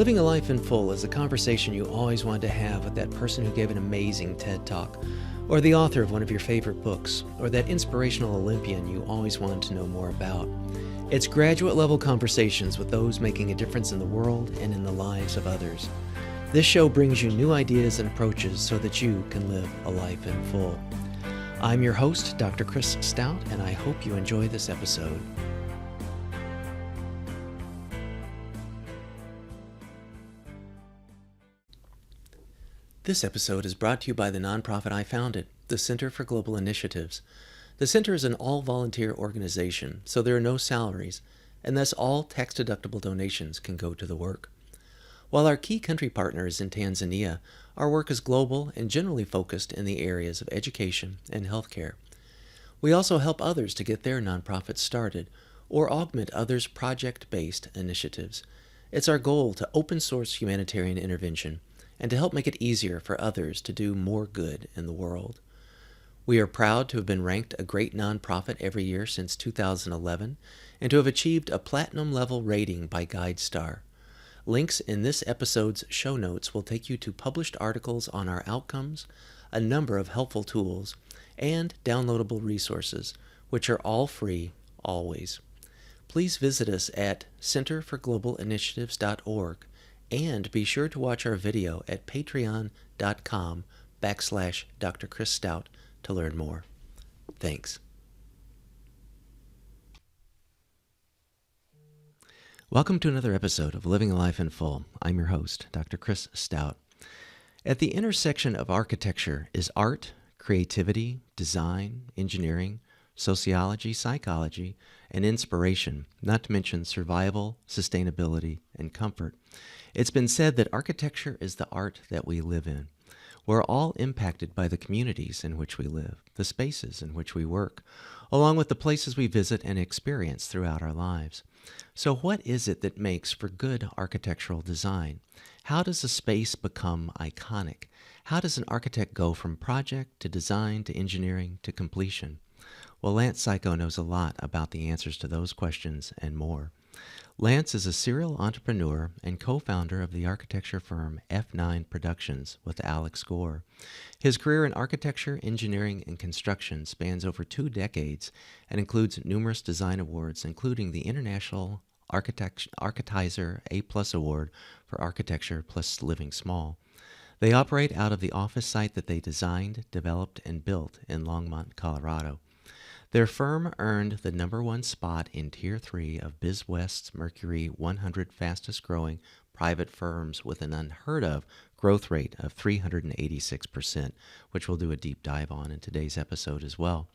Living a life in full is a conversation you always wanted to have with that person who gave an amazing TED Talk, or the author of one of your favorite books, or that inspirational Olympian you always wanted to know more about. It's graduate-level conversations with those making a difference in the world and in the lives of others. This show brings you new ideas and approaches so that you can live a life in full. I'm your host, Dr. Chris Stout, and I hope you enjoy this episode. This episode is brought to you by the nonprofit I founded, the Center for Global Initiatives. The Center is an all-volunteer organization, so there are no salaries, and thus all tax-deductible donations can go to the work. While our key country partner is in Tanzania, our work is global and generally focused in the areas of education and healthcare. We also help others to get their nonprofits started or augment others' project-based initiatives. It's our goal to open-source humanitarian intervention and to help make it easier for others to do more good in the world. We are proud to have been ranked a great nonprofit every year since 2011 and to have achieved a platinum-level rating by GuideStar. Links in this episode's show notes will take you to published articles on our outcomes, a number of helpful tools, and downloadable resources, which are all free, always. Please visit us at centerforglobalinitiatives.org and be sure to watch our video at patreon.com/Dr. Chris Stout to learn more. Thanks. Welcome to another episode of Living a Life in Full. I'm your host, Dr. Chris Stout. At the intersection of architecture is art, creativity, design, engineering, sociology, psychology, and inspiration, not to mention survival, sustainability, and comfort. It's been said that architecture is the art that we live in. We're all impacted by the communities in which we live, the spaces in which we work, along with the places we visit and experience throughout our lives. So what is it that makes for good architectural design? How does a space become iconic? How does an architect go from project to design to engineering to completion? Well, Lance Cayko knows a lot about the answers to those questions and more. Lance is a serial entrepreneur and co-founder of the architecture firm F9 Productions with Alex Gore. His career in architecture, engineering, and construction spans over 2 decades and includes numerous design awards, including the International Architizer A Award for architecture plus living small. They operate out of the office site that they designed, developed, and built in Longmont, Colorado. Their firm earned the #1 spot in Tier 3 of BizWest's Mercury 100 fastest growing private firms with an unheard of growth rate of 386%, which we'll do a deep dive on in today's episode as well.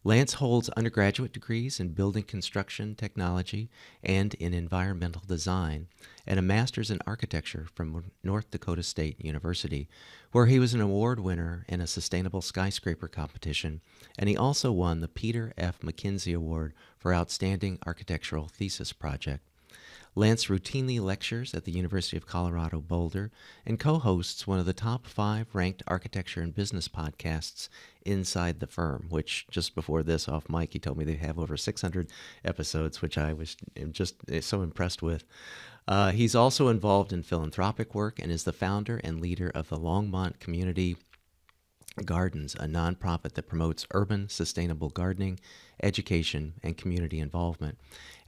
Lance holds undergraduate degrees in building construction technology and in environmental design, and a master's in architecture from North Dakota State University, where he was an award winner in a sustainable skyscraper competition, and he also won the Peter F. McKenzie Award for Outstanding Architectural Thesis Project. Lance routinely lectures at the University of Colorado Boulder and co-hosts one of the top 5 ranked architecture and business podcasts inside the firm, which just before this off mic, he told me they have over 600 episodes, which I was just so impressed with. He's also involved in philanthropic work and is the founder and leader of the Longmont Community Gardens, a nonprofit that promotes urban sustainable gardening, education, and community involvement.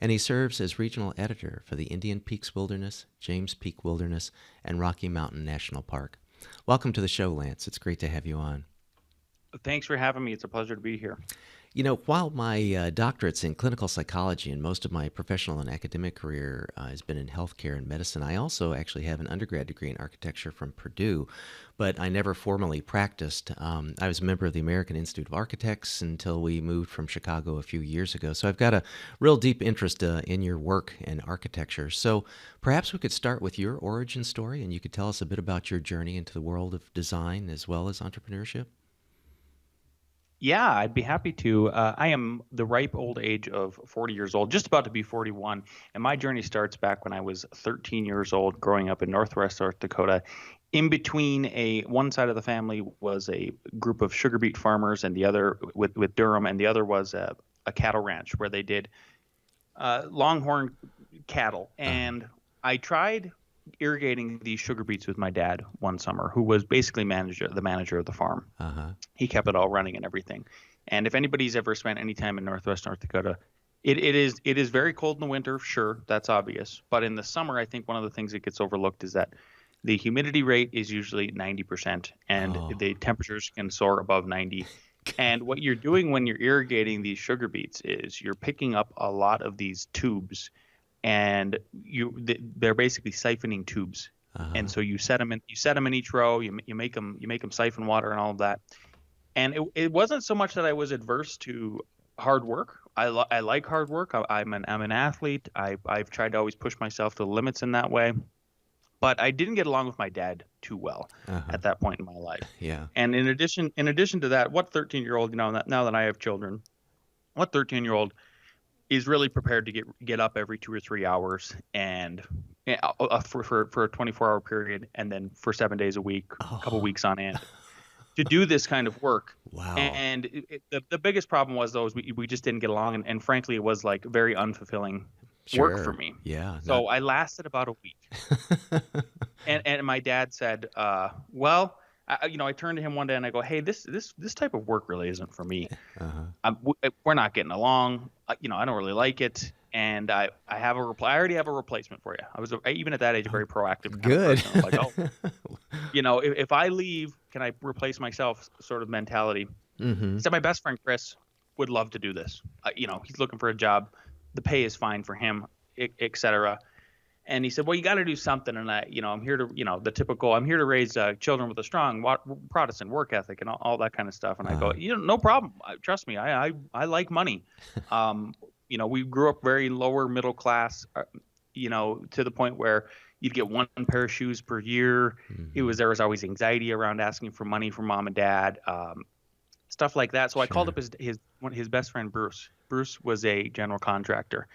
And he serves as regional editor for the Indian Peaks Wilderness, James Peak Wilderness, and Rocky Mountain National Park. Welcome to the show, Lance. It's great to have you on. Thanks for having me. It's a pleasure to be here. You know, while my doctorate's in clinical psychology and most of my professional and academic career has been in healthcare and medicine, I also actually have an undergrad degree in architecture from Purdue, but I never formally practiced. I was a member of the American Institute of Architects until we moved from Chicago a few years ago. So I've got a real deep interest in your work in architecture. So perhaps we could start with your origin story, and you could tell us a bit about your journey into the world of design as well as entrepreneurship. Yeah, I'd be happy to. I am the ripe old age of 40 years old, just about to be 41. And my journey starts back when I was 13 years old, growing up in Northwest North Dakota. In between, one side of the family was a group of sugar beet farmers, and the other with Durham, and the other was a cattle ranch where they did longhorn cattle. And I tried irrigating these sugar beets with my dad one summer, who was basically the manager of the farm. He kept it all running and everything. And if anybody's ever spent any time in Northwest North Dakota, it is very cold in the winter. Sure, that's obvious. But in the summer, I think one of the things that gets overlooked is that the humidity rate is usually 90%, and the temperatures can soar above 90. And what you're doing when you're irrigating these sugar beets is you're picking up a lot of these tubes, and they're basically siphoning tubes. And so you set them in each row. You make them siphon water and all of that. And it wasn't so much that I was adverse to hard work. I like hard work. I'm an athlete. I've tried to always push myself to the limits in that way. But I didn't get along with my dad too well at that point in my life. Yeah. And in addition to that, what 13-year-old, now that I have children, what 13-year-old is really prepared to get up every 2 or 3 hours and for a 24-hour period, and then for 7 days a week, a couple weeks on end, to do this kind of work. Wow. And the biggest problem was, though, is we just didn't get along, and frankly, it was like very unfulfilling work for me. Yeah. So I lasted about a week. and my dad said, well, I turned to him one day and I go, hey, this type of work really isn't for me. We're not getting along. I don't really like it. And I already have a replacement for you. I was even at that age, a very proactive. Good. Kind of person. Like, if I leave, can I replace myself? Sort of mentality. He said, my best friend Chris would love to do this. He's looking for a job. The pay is fine for him, et cetera. And he said, well, you got to do something. And I'm here to, I'm here to raise children with a strong Protestant work ethic and all that kind of stuff. And I go, no problem. Trust me. I like money. We grew up very lower middle class, to the point where you'd get one pair of shoes per year. There was always anxiety around asking for money from mom and dad, stuff like that. So I called up his best friend, Bruce. Bruce was a general contractor.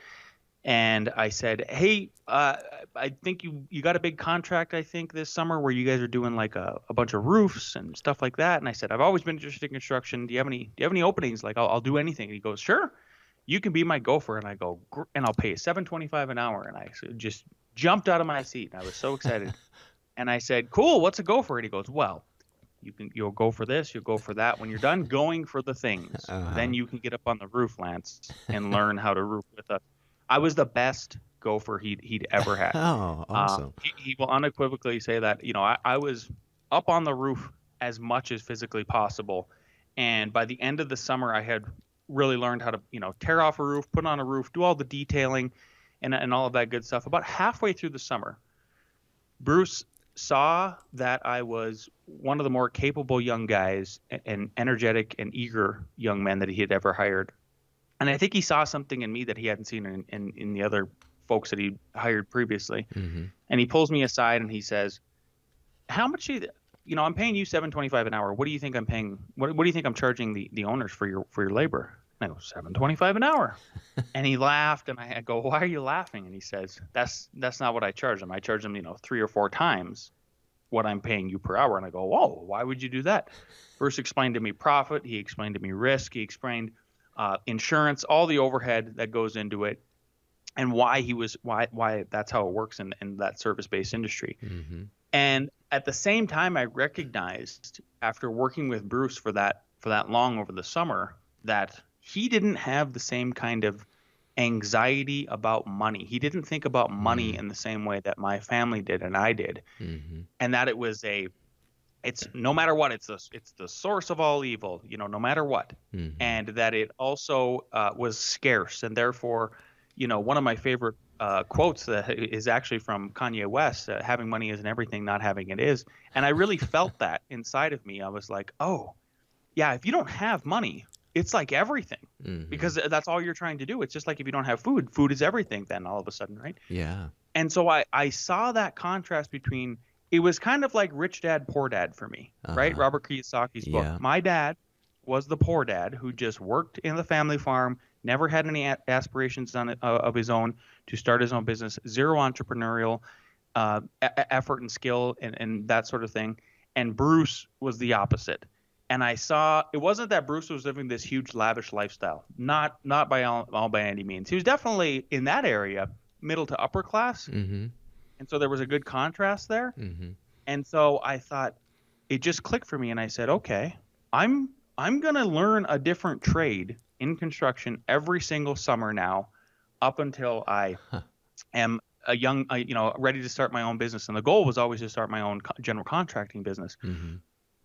And I said, hey, I think you got a big contract, I think, this summer where you guys are doing like a bunch of roofs and stuff like that. And I said, I've always been interested in construction. Do you have any openings? Like, I'll do anything. And he goes, sure, you can be my gopher. And I go, and I'll pay you $7.25 an hour. And I just jumped out of my seat. I was so excited. And I said, cool, what's a gopher? And he goes, well, you'll go for this, you'll go for that. When you're done going for the things, then you can get up on the roof, Lance, and learn how to roof with us. I was the best gopher he'd ever had. Oh, awesome. He will unequivocally say that, I was up on the roof as much as physically possible. And by the end of the summer, I had really learned how to, tear off a roof, put on a roof, do all the detailing and all of that good stuff. About halfway through the summer, Bruce saw that I was one of the more capable young guys and energetic and eager young men that he had ever hired. And I think he saw something in me that he hadn't seen in the other folks that he hired previously. And he pulls me aside and he says, how much I'm paying you $7.25 an hour. What do you think I'm paying? What do you think I'm charging the owners for your labor? And I go, $7.25 an hour. And he laughed, and I go, why are you laughing? And he says, that's not what I charge them. I charge them, 3 or 4 times what I'm paying you per hour. And I go, whoa, why would you do that? Bruce explained to me profit. He explained to me risk. He explained insurance, all the overhead that goes into it, and why that's how it works in that service-based industry. And at the same time, I recognized after working with Bruce for that long over the summer that he didn't have the same kind of anxiety about money. He didn't think about money in the same way that my family did and I did. And that it's no matter what, it's the source of all evil, no matter what. And that it also was scarce. And therefore, one of my favorite quotes that is actually from Kanye West, having money isn't everything, not having it is. And I really felt that inside of me. I was like, oh, yeah, if you don't have money, it's like everything, because that's all you're trying to do. It's just like if you don't have food is everything then all of a sudden, right? Yeah. And so I saw that contrast between, it was kind of like Rich Dad, Poor Dad for me, right? Robert Kiyosaki's book. Yeah. My dad was the poor dad who just worked in the family farm, never had any aspirations of his own to start his own business, zero entrepreneurial effort and skill and that sort of thing. And Bruce was the opposite. And I saw it wasn't that Bruce was living this huge lavish lifestyle, not by all by any means. He was definitely in that area middle to upper class. And And so there was a good contrast there. Mm-hmm. And so I thought it just clicked for me, and I said, okay, I'm going to learn a different trade in construction every single summer now up until I am a young, ready to start my own business. And the goal was always to start my own general contracting business. Mm-hmm.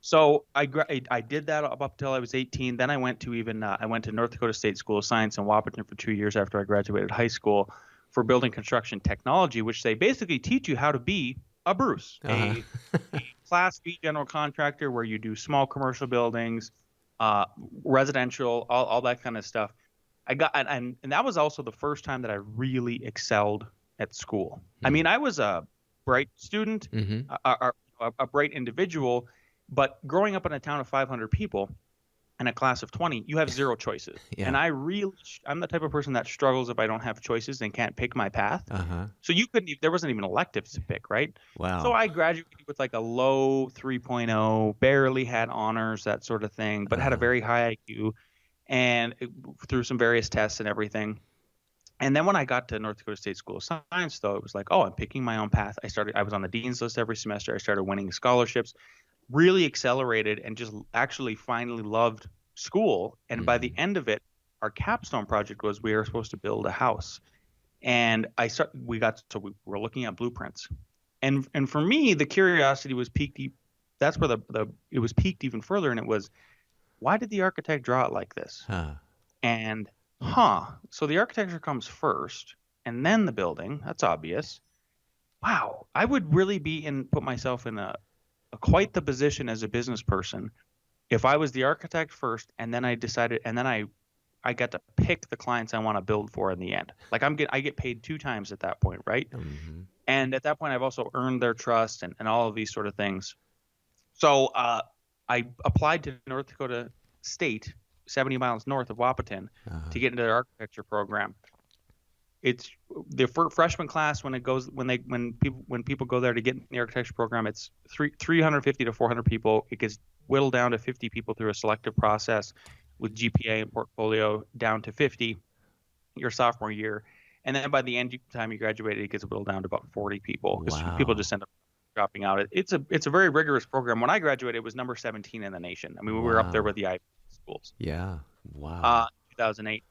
So I did that up until I was 18. Then I went to North Dakota State School of Science in Wahpeton for 2 years after I graduated high school for building construction technology, which they basically teach you how to be a Bruce, a Class B general contractor, where you do small commercial buildings, residential, all that kind of stuff. And that was also the first time that I really excelled at school. I mean, I was a bright student, Mm-hmm. a bright individual, but growing up in a town of 500 people and a class of 20, you have zero choices. Yeah. And I'm the type of person that struggles if I don't have choices and can't pick my path. So there wasn't even electives to pick, right? Wow. So I graduated with like a low 3.0, barely had honors, that sort of thing, but had a very high IQ and through some various tests and everything. And then when I got to North Dakota State School of Science, though, it was like, oh, I'm picking my own path. I was on the dean's list every semester. I started winning scholarships, really accelerated, and just actually finally loved school. And by the end of it, our capstone project was we were supposed to build a house. And we were looking at blueprints. And for me, the curiosity was piqued. That's where it was piqued even further. And it was, why did the architect draw it like this? And so the architecture comes first and then the building. That's obvious. Wow. I would really put myself in a quite the position as a business person if I was the architect first, and then I decided, and then I got to pick the clients I want to build for in the end. Like I get paid 2 times at that point, right? Mm-hmm. And at that point, I've also earned their trust and all of these sort of things. So I applied to North Dakota State, 70 miles north of Wahpeton, to get into their architecture program. It's the freshman class when people go there to get in the architecture program. It's 350 to 400 people. It gets whittled down to 50 people through a selective process with GPA and portfolio down to 50 your sophomore year. And then by the time you graduate, it gets whittled down to about 40 people because people just end up dropping out. It's a very rigorous program. When I graduated, it was number 17 in the nation. I mean, we were up there with the Ivy schools. Yeah. Wow. 2008.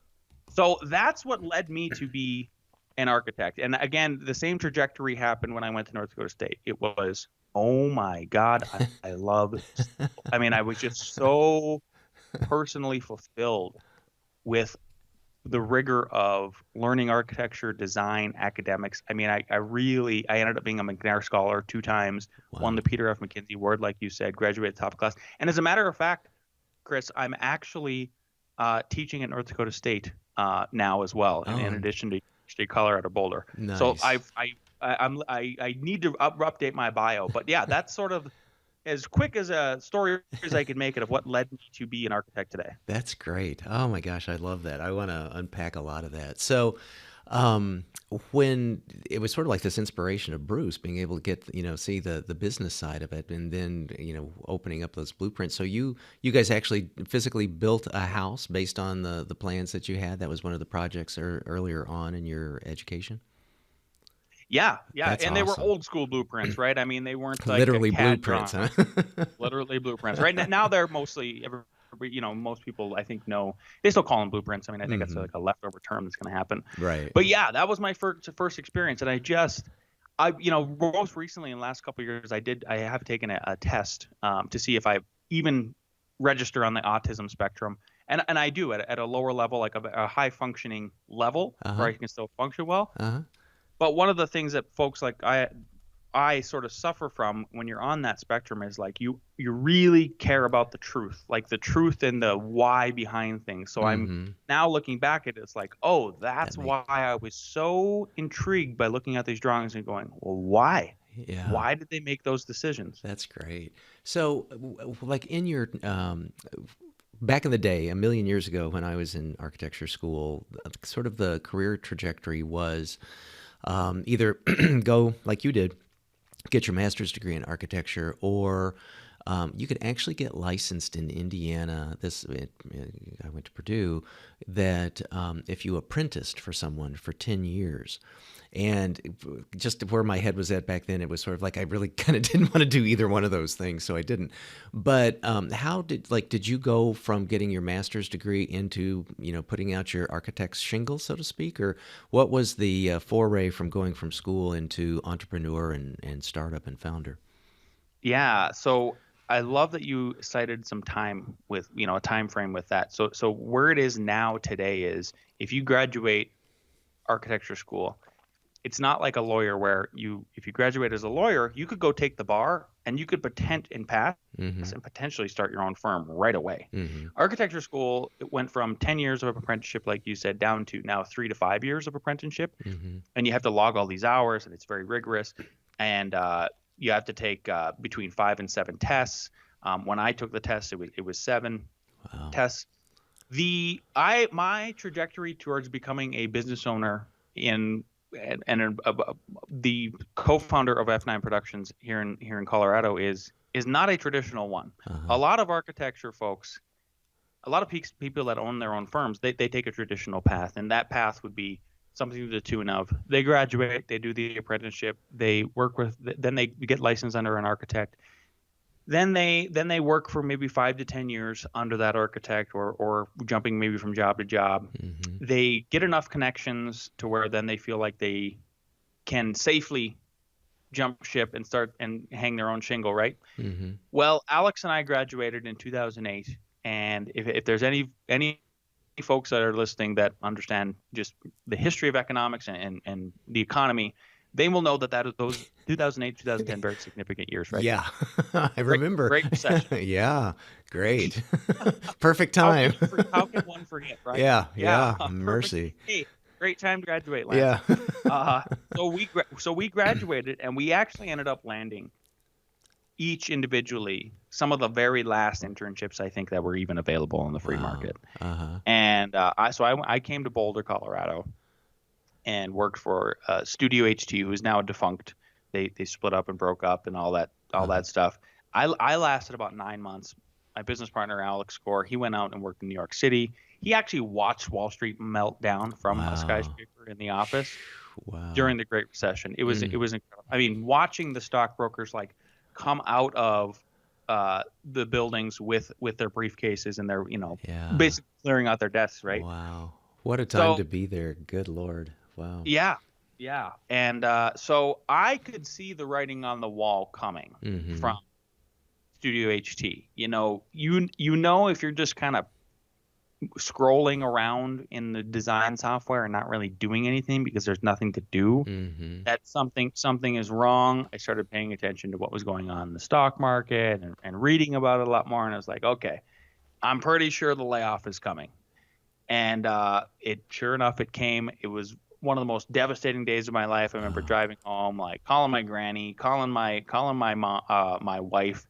So that's what led me to be an architect. And again, the same trajectory happened when I went to North Dakota State. It was, oh my God, I love it. I mean, I was just so personally fulfilled with the rigor of learning architecture, design, academics. I mean, I ended up being a McNair Scholar 2 times, won the Peter F. McKinsey Award, like you said, graduated top class. And as a matter of fact, Chris, I'm actually teaching at North Dakota State now as well, in addition to State Colorado Boulder. Nice. So I need to update my bio, but yeah, that's sort of as quick as a story as I could make it of what led me to be an architect today. That's great. Oh my gosh, I love that. I want to unpack a lot of that. So, when it was sort of like this inspiration of Bruce being able to get, see the business side of it, and then, opening up those blueprints. So you guys actually physically built a house based on the plans that you had. That was one of the projects earlier on in your education. Yeah. That's and they were awesome. old school blueprints, right? I mean, they weren't like literally CAD blueprints, drawings. huh? Literally blueprints. Right now, they're mostly most people I think know, they still call them blueprints. I mean, I think that's like a leftover term that's going to happen. Right. But yeah, that was my first experience, and I most recently in the last couple of years, I have taken a test to see if I even register on the autism spectrum, and I do at a lower level, like a high functioning level, where I can still function well. But one of the things that folks like I sort of suffer from when you're on that spectrum is like you really care about the truth, like the truth and the why behind things. So I'm now looking back at it, it's like, oh, that's why I was so intrigued by looking at these drawings and going, well, why? Yeah. Why did they make those decisions? That's great. So, like in your back in the day, a million years ago, when I was in architecture school, sort of the career trajectory was either go like you did, get your master's degree in architecture, or you could actually get licensed in Indiana. I went to Purdue. That if you apprenticed for someone for 10 years, and just where my head was at back then, it was sort of like I really kind of didn't want to do either one of those things, so I didn't. But how did you go from getting your master's degree into putting out your architect's shingle, so to speak, or what was the foray from going from school into entrepreneur and startup and founder? Yeah. So I love that you cited some time with, a time frame with that. So where it is now today is if you graduate architecture school, it's not like a lawyer where if you graduate as a lawyer, you could go take the bar and you could pass and potentially start your own firm right away. Architecture school, it went from 10 years of apprenticeship, like you said, down to now 3 to 5 years of apprenticeship. And you have to log all these hours, and it's very rigorous. And you have to take between 5 and 7 tests. When I took the test, it was 7 tests. My trajectory towards becoming a business owner the co-founder of F9 Productions here in Colorado is not a traditional one. A lot of architecture folks, a lot of people that own their own firms, they take a traditional path, and that path would be something to the tune of they graduate, they do the apprenticeship, they work then they get licensed under an architect. Then they work for maybe 5 to 10 years under that architect or jumping maybe from job to job. They get enough connections to where then they feel like they can safely jump ship and start and hang their own shingle, right? Well, Alex and I graduated in 2008, and if there's any folks that are listening that understand just the history of economics and the economy, they will know that those 2008, 2010, very significant years, right? Yeah, I remember. Great recession. Yeah, great. Perfect time. How can one forget, right? Yeah. Mercy. Hey, great time to graduate, Lance. Yeah. So we graduated, and we actually ended up landing each individually some of the very last internships I think that were even available in the free market. And I came to Boulder, Colorado, and worked for Studio HT, who is now defunct. They split up and broke up and all that stuff. I lasted about 9 months. My business partner, Alex Gore, he went out and worked in New York City. He actually watched Wall Street melt down from a skyscraper in the office during the Great Recession. It was incredible. I mean, watching the stockbrokers come out of the buildings with their briefcases and their basically clearing out their desks, right? Wow, what a time to be there. Good Lord. Wow. Yeah. And so I could see the writing on the wall coming from Studio HT. If you're just kind of scrolling around in the design software and not really doing anything because there's nothing to do, that something is wrong. I started paying attention to what was going on in the stock market and reading about it a lot more. And I was like, okay, I'm pretty sure the layoff is coming. And sure enough, it came. It was one of the most devastating days of my life. I remember driving home, calling my granny, calling my mom, my wife,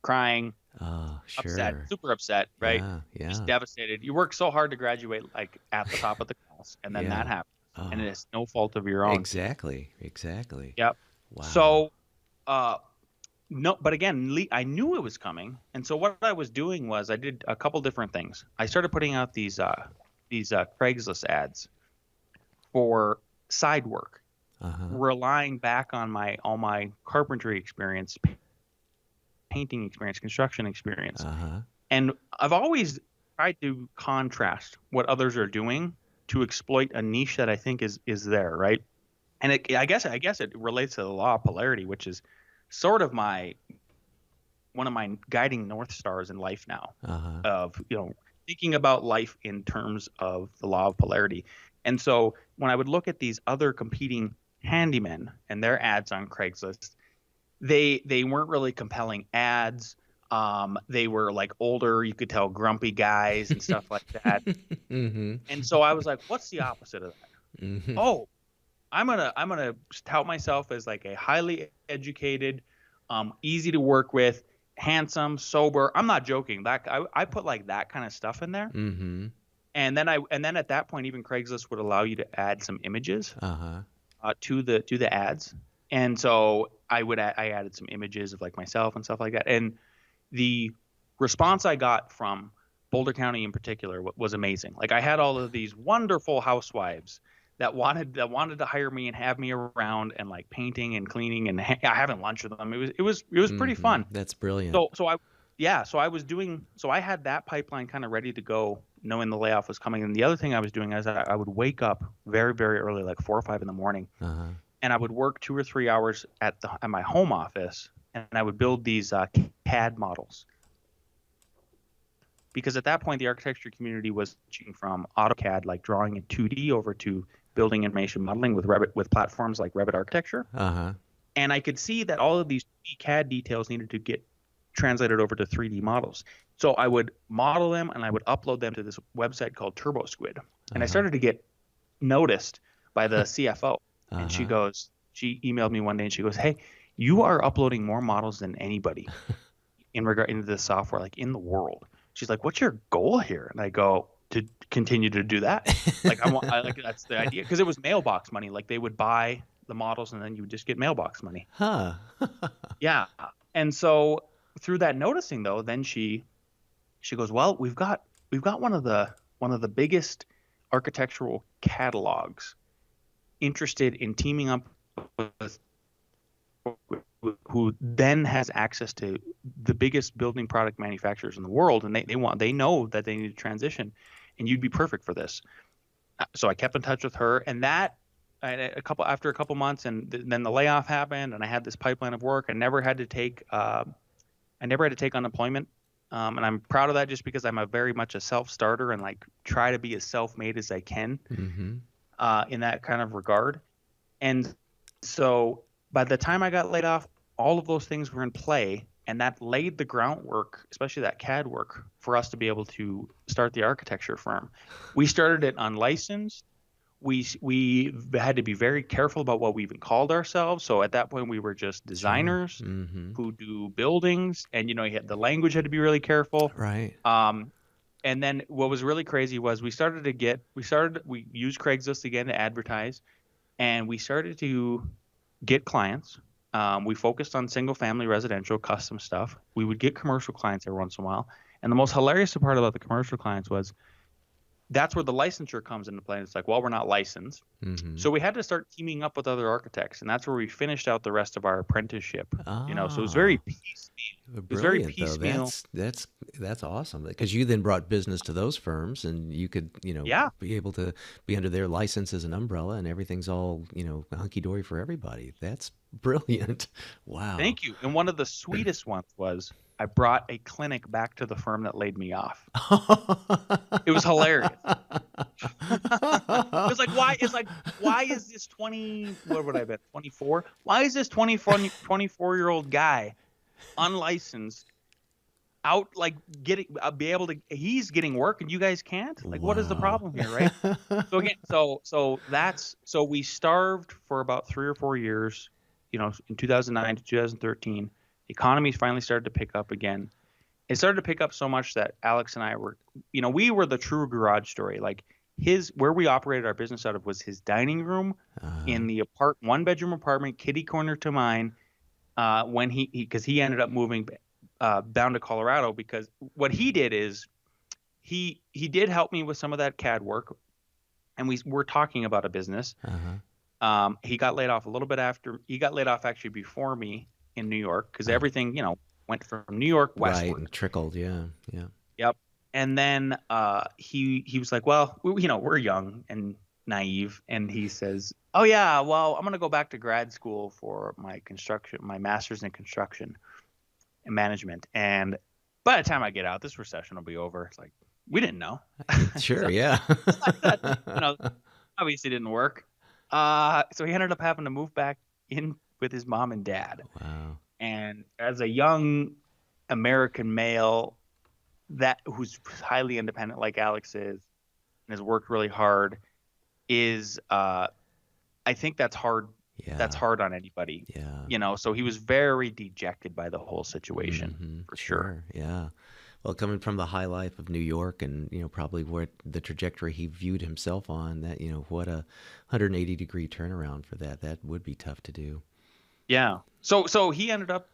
crying, upset, super upset, right? Yeah. Just devastated. You work so hard to graduate, at the top of the class, and then that happens, and it's no fault of your own. Exactly. Yep. Wow. So, no, but again, I knew it was coming, and so what I was doing was I did a couple different things. I started putting out these Craigslist ads for side work, relying back on all my carpentry experience, painting experience, construction experience. And I've always tried to contrast what others are doing to exploit a niche that I think is there, right? And I guess it relates to the law of polarity, which is sort of one of my guiding north stars in life now, of thinking about life in terms of the law of polarity. And so when I would look at these other competing handymen and their ads on Craigslist, they weren't really compelling ads. They were older, you could tell, grumpy guys and stuff like that. And so I was like, what's the opposite of that? Oh, I'm gonna tout myself as a highly educated, easy to work with, handsome, sober. I'm not joking. I put that kind of stuff in there. And then at that point, even Craigslist would allow you to add some images to the ads. And so I added some images of myself and stuff like that. And the response I got from Boulder County in particular was amazing. Like, I had all of these wonderful housewives that wanted to hire me and have me around and like painting and cleaning and having lunch with them. It was pretty fun. That's brilliant. So I had that pipeline kind of ready to go, knowing the layoff was coming. And the other thing I was doing is I would wake up very, very early, like 4 or 5 in the morning, and I would work 2 or 3 hours at my home office, and I would build these CAD models. Because at that point, the architecture community was changing from AutoCAD, like drawing in 2D, over to building information modeling with Revit, with platforms like Revit Architecture. And I could see that all of these CAD details needed to get translated over to 3D models. So I would model them and I would upload them to this website called TurboSquid. And I started to get noticed by the CFO. And she emailed me one day and she goes, "Hey, you are uploading more models than anybody into this software, like in the world." She's like, "What's your goal here?" And I go, "To continue to do that." Like that's the idea, because it was mailbox money. Like, they would buy the models and then you would just get mailbox money. Yeah. And so through that noticing, though, then she goes, "Well, we've got one of the biggest architectural catalogs interested in teaming up with who then has access to the biggest building product manufacturers in the world, and they know that they need to transition, and you'd be perfect for this." So I kept in touch with her, and that after a couple months, and then the layoff happened, and I had this pipeline of work. I never had to take unemployment, and I'm proud of that, just because I'm very much a self-starter and like try to be as self-made as I can in that kind of regard. And so by the time I got laid off, all of those things were in play, and that laid the groundwork, especially that CAD work, for us to be able to start the architecture firm. We started it unlicensed. We had to be very careful about what we even called ourselves. So at that point, we were just designers who do buildings, and the language had to be really careful. Right. And then what was really crazy was we used Craigslist again to advertise, and we started to get clients. We focused on single family residential custom stuff. We would get commercial clients every once in a while. And the most hilarious part about the commercial clients was that's where the licensure comes into play. It's like, well, we're not licensed. So we had to start teaming up with other architects, and that's where we finished out the rest of our apprenticeship. So it was very piecemeal. It was very piecemeal. That's awesome, because you then brought business to those firms, and you could, be able to be under their license as an umbrella, and everything's all, hunky-dory for everybody. That's brilliant. Wow. Thank you. And one of the sweetest ones was I brought a clinic back to the firm that laid me off. It was hilarious. It's like, why is this 24? Why is this 24-year-old guy unlicensed out, like, he's getting work and you guys can't? Like, what is the problem here, right? So again, so we starved for about 3 or 4 years, in 2009 to 2013. The economy finally started to pick up again. It started to pick up so much that Alex and I were, we were the true garage story. Like, where we operated our business out of was his dining room in the one-bedroom apartment, kitty corner to mine. When because he ended up moving down to Colorado, because what he did is he did help me with some of that CAD work, and we were talking about a business. He got laid off a little bit after. He got laid off actually before me in New York, because everything, went from New York westward. Right, and trickled, yeah. Yep. And then he was like, well, we're young and naive, and he says, "Oh yeah, well, I'm gonna go back to grad school for my master's in construction and management, and by the time I get out, this recession will be over." It's like, we didn't know. Sure, yeah. Obviously didn't work. So he ended up having to move back in with his mom and dad. Wow. And as a young American male who's highly independent like Alex is, and has worked really hard, I think that's hard. Yeah. That's hard on anybody. Yeah. So he was very dejected by the whole situation, for sure. Yeah. Well, coming from the high life of New York, and probably what the trajectory he viewed himself on, that what a 180-degree turnaround for that would be tough to do. Yeah. So he ended up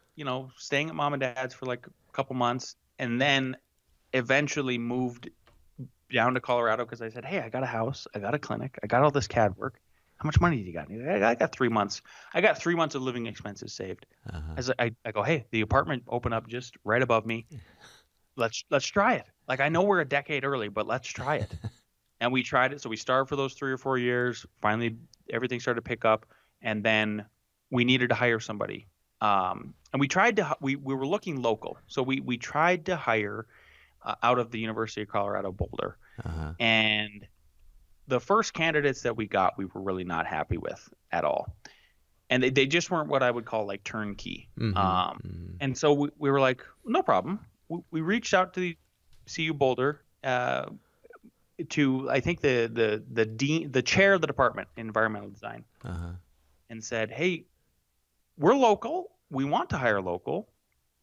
staying at mom and dad's for like a couple months, and then eventually moved down to Colorado because I said, hey, I got a house, I got a clinic, I got all this CAD work. How much money do you got? I got 3 months. I got 3 months of living expenses saved. As I go, hey, the apartment opened up just right above me. Let's try it. Like, I know we're a decade early, but let's try it. And we tried it. So we starved for those 3 or 4 years. Finally, everything started to pick up, and then we needed to hire somebody. And we tried to. We were looking local, so we tried to hire out of the University of Colorado Boulder, and the first candidates that we got, we were really not happy with at all. And they just weren't what I would call like turnkey. And so we were like, no problem. We reached out to the CU Boulder to, I think, the dean, the chair of the department in environmental design, and said, hey, we're local. We want to hire local.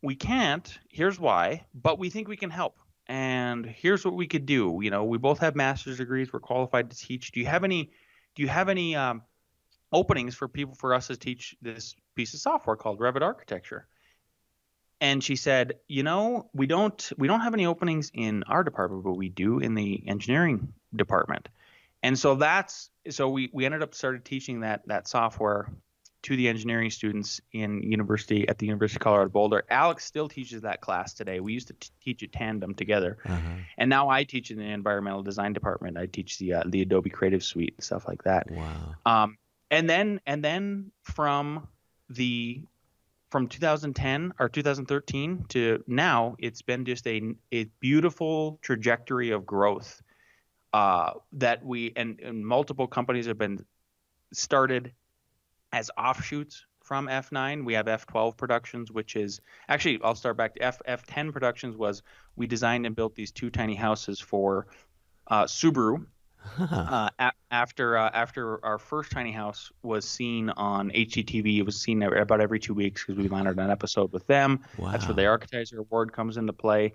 We can't. Here's why. But we think we can help. And here's what we could do. We both have master's degrees. We're qualified to teach. Do you have any openings for us to teach this piece of software called Revit Architecture? And she said, we don't have any openings in our department, but we do in the engineering department. And so we ended up started teaching that software to the engineering students at the University of Colorado Boulder. Alex still teaches that class today. We used to teach it tandem together. And now I teach in the environmental design department. I teach the Adobe Creative Suite and stuff like that. Wow. And then from 2010 or 2013 to now, it's been just a beautiful trajectory of growth that and multiple companies have been started as offshoots from F9. We have F12 Productions, which is actually, I'll start back to F10 Productions. Was we designed and built these 2 tiny houses for Subaru. After our first tiny house was seen on HGTV, it was seen about every 2 weeks because we landed an episode with them. Wow. That's where the Architizer Award comes into play.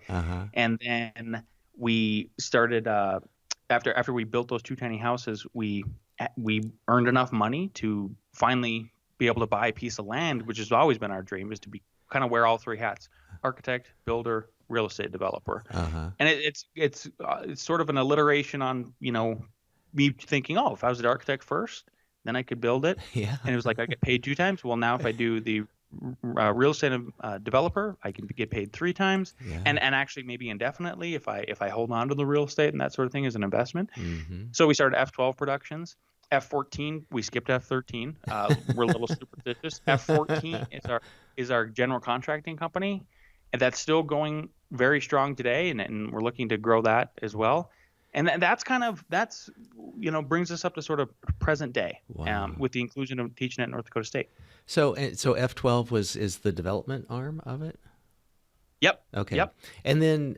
And then we started after we built those 2 tiny houses, we earned enough money to finally be able to buy a piece of land, which has always been our dream, is to be kind of wear all 3 hats: architect, builder, real estate developer. And it's sort of an alliteration on, me thinking, oh, if I was an architect first, then I could build it. Yeah. And it was like, I get paid 2 times. Well, now if I do the real estate developer, I can get paid 3 times. Yeah. And actually maybe indefinitely if I hold on to the real estate and that sort of thing as an investment. So we started F12 Productions. F14, we skipped F13. We're a little superstitious. F14 is our general contracting company, and that's still going very strong today, and we're looking to grow that as well. And that's brings us up to sort of present day. Wow. With the inclusion of teaching at North Dakota State. So F12 is the development arm of it? Yep. Okay. Yep. And then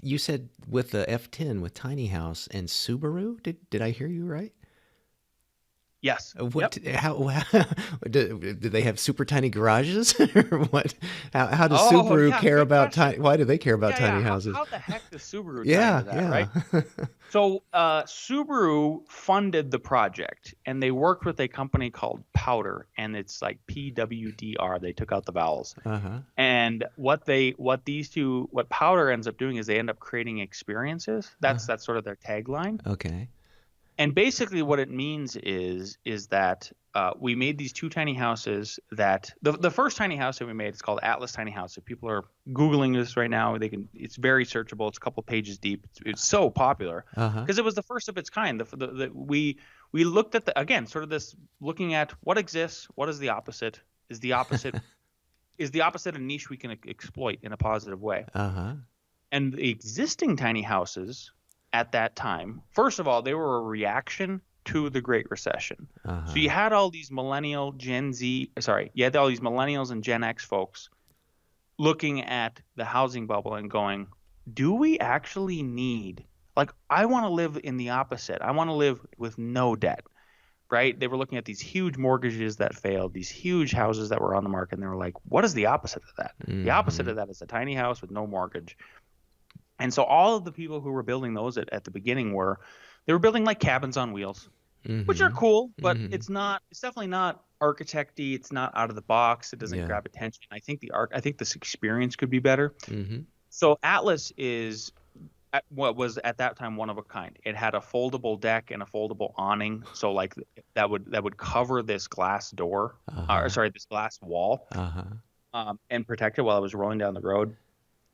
you said with the F10 with Tiny House and Subaru, did I hear you right? Yes. What? Yep. How do they have super tiny garages, or what? How does Subaru care about tiny? Why do they care about tiny houses? How the heck does Subaru tie into that, right? So Subaru funded the project, and they worked with a company called Powder, and it's like PWDR. They took out the vowels. And what Powder ends up doing is they end up creating experiences. That's sort of their tagline. Okay. And basically what it means is that we made these 2 tiny houses that the first tiny house that we made is called Atlas Tiny House. If people are Googling this right now, it's very searchable. It's a couple pages deep. It's so popular because it was the first of its kind. We looked at sort of this looking at what exists, what is the opposite, is the opposite a niche we can exploit in a positive way. And the existing tiny houses at that time, first of all, they were a reaction to the Great Recession. So you had all these millennials and Gen X folks looking at the housing bubble and going, do we actually need, I want to live in the opposite. I want to live with no debt, right? They were looking at these huge mortgages that failed, these huge houses that were on the market, and they were like, what is the opposite of that? The opposite of that is a tiny house with no mortgage. And so all of the people who were building those at the beginning were building like cabins on wheels. which are cool, but Mm-hmm. it's definitely not architect-y. It's not out of the box. It doesn't Yeah. grab attention. I think this experience could be better. Mm-hmm. So Atlas is what was at that time one of a kind. It had a foldable deck and a foldable awning, so like that would cover this glass door, or Uh-huh. sorry, this glass wall, Uh-huh. and protect it while it was rolling down the road.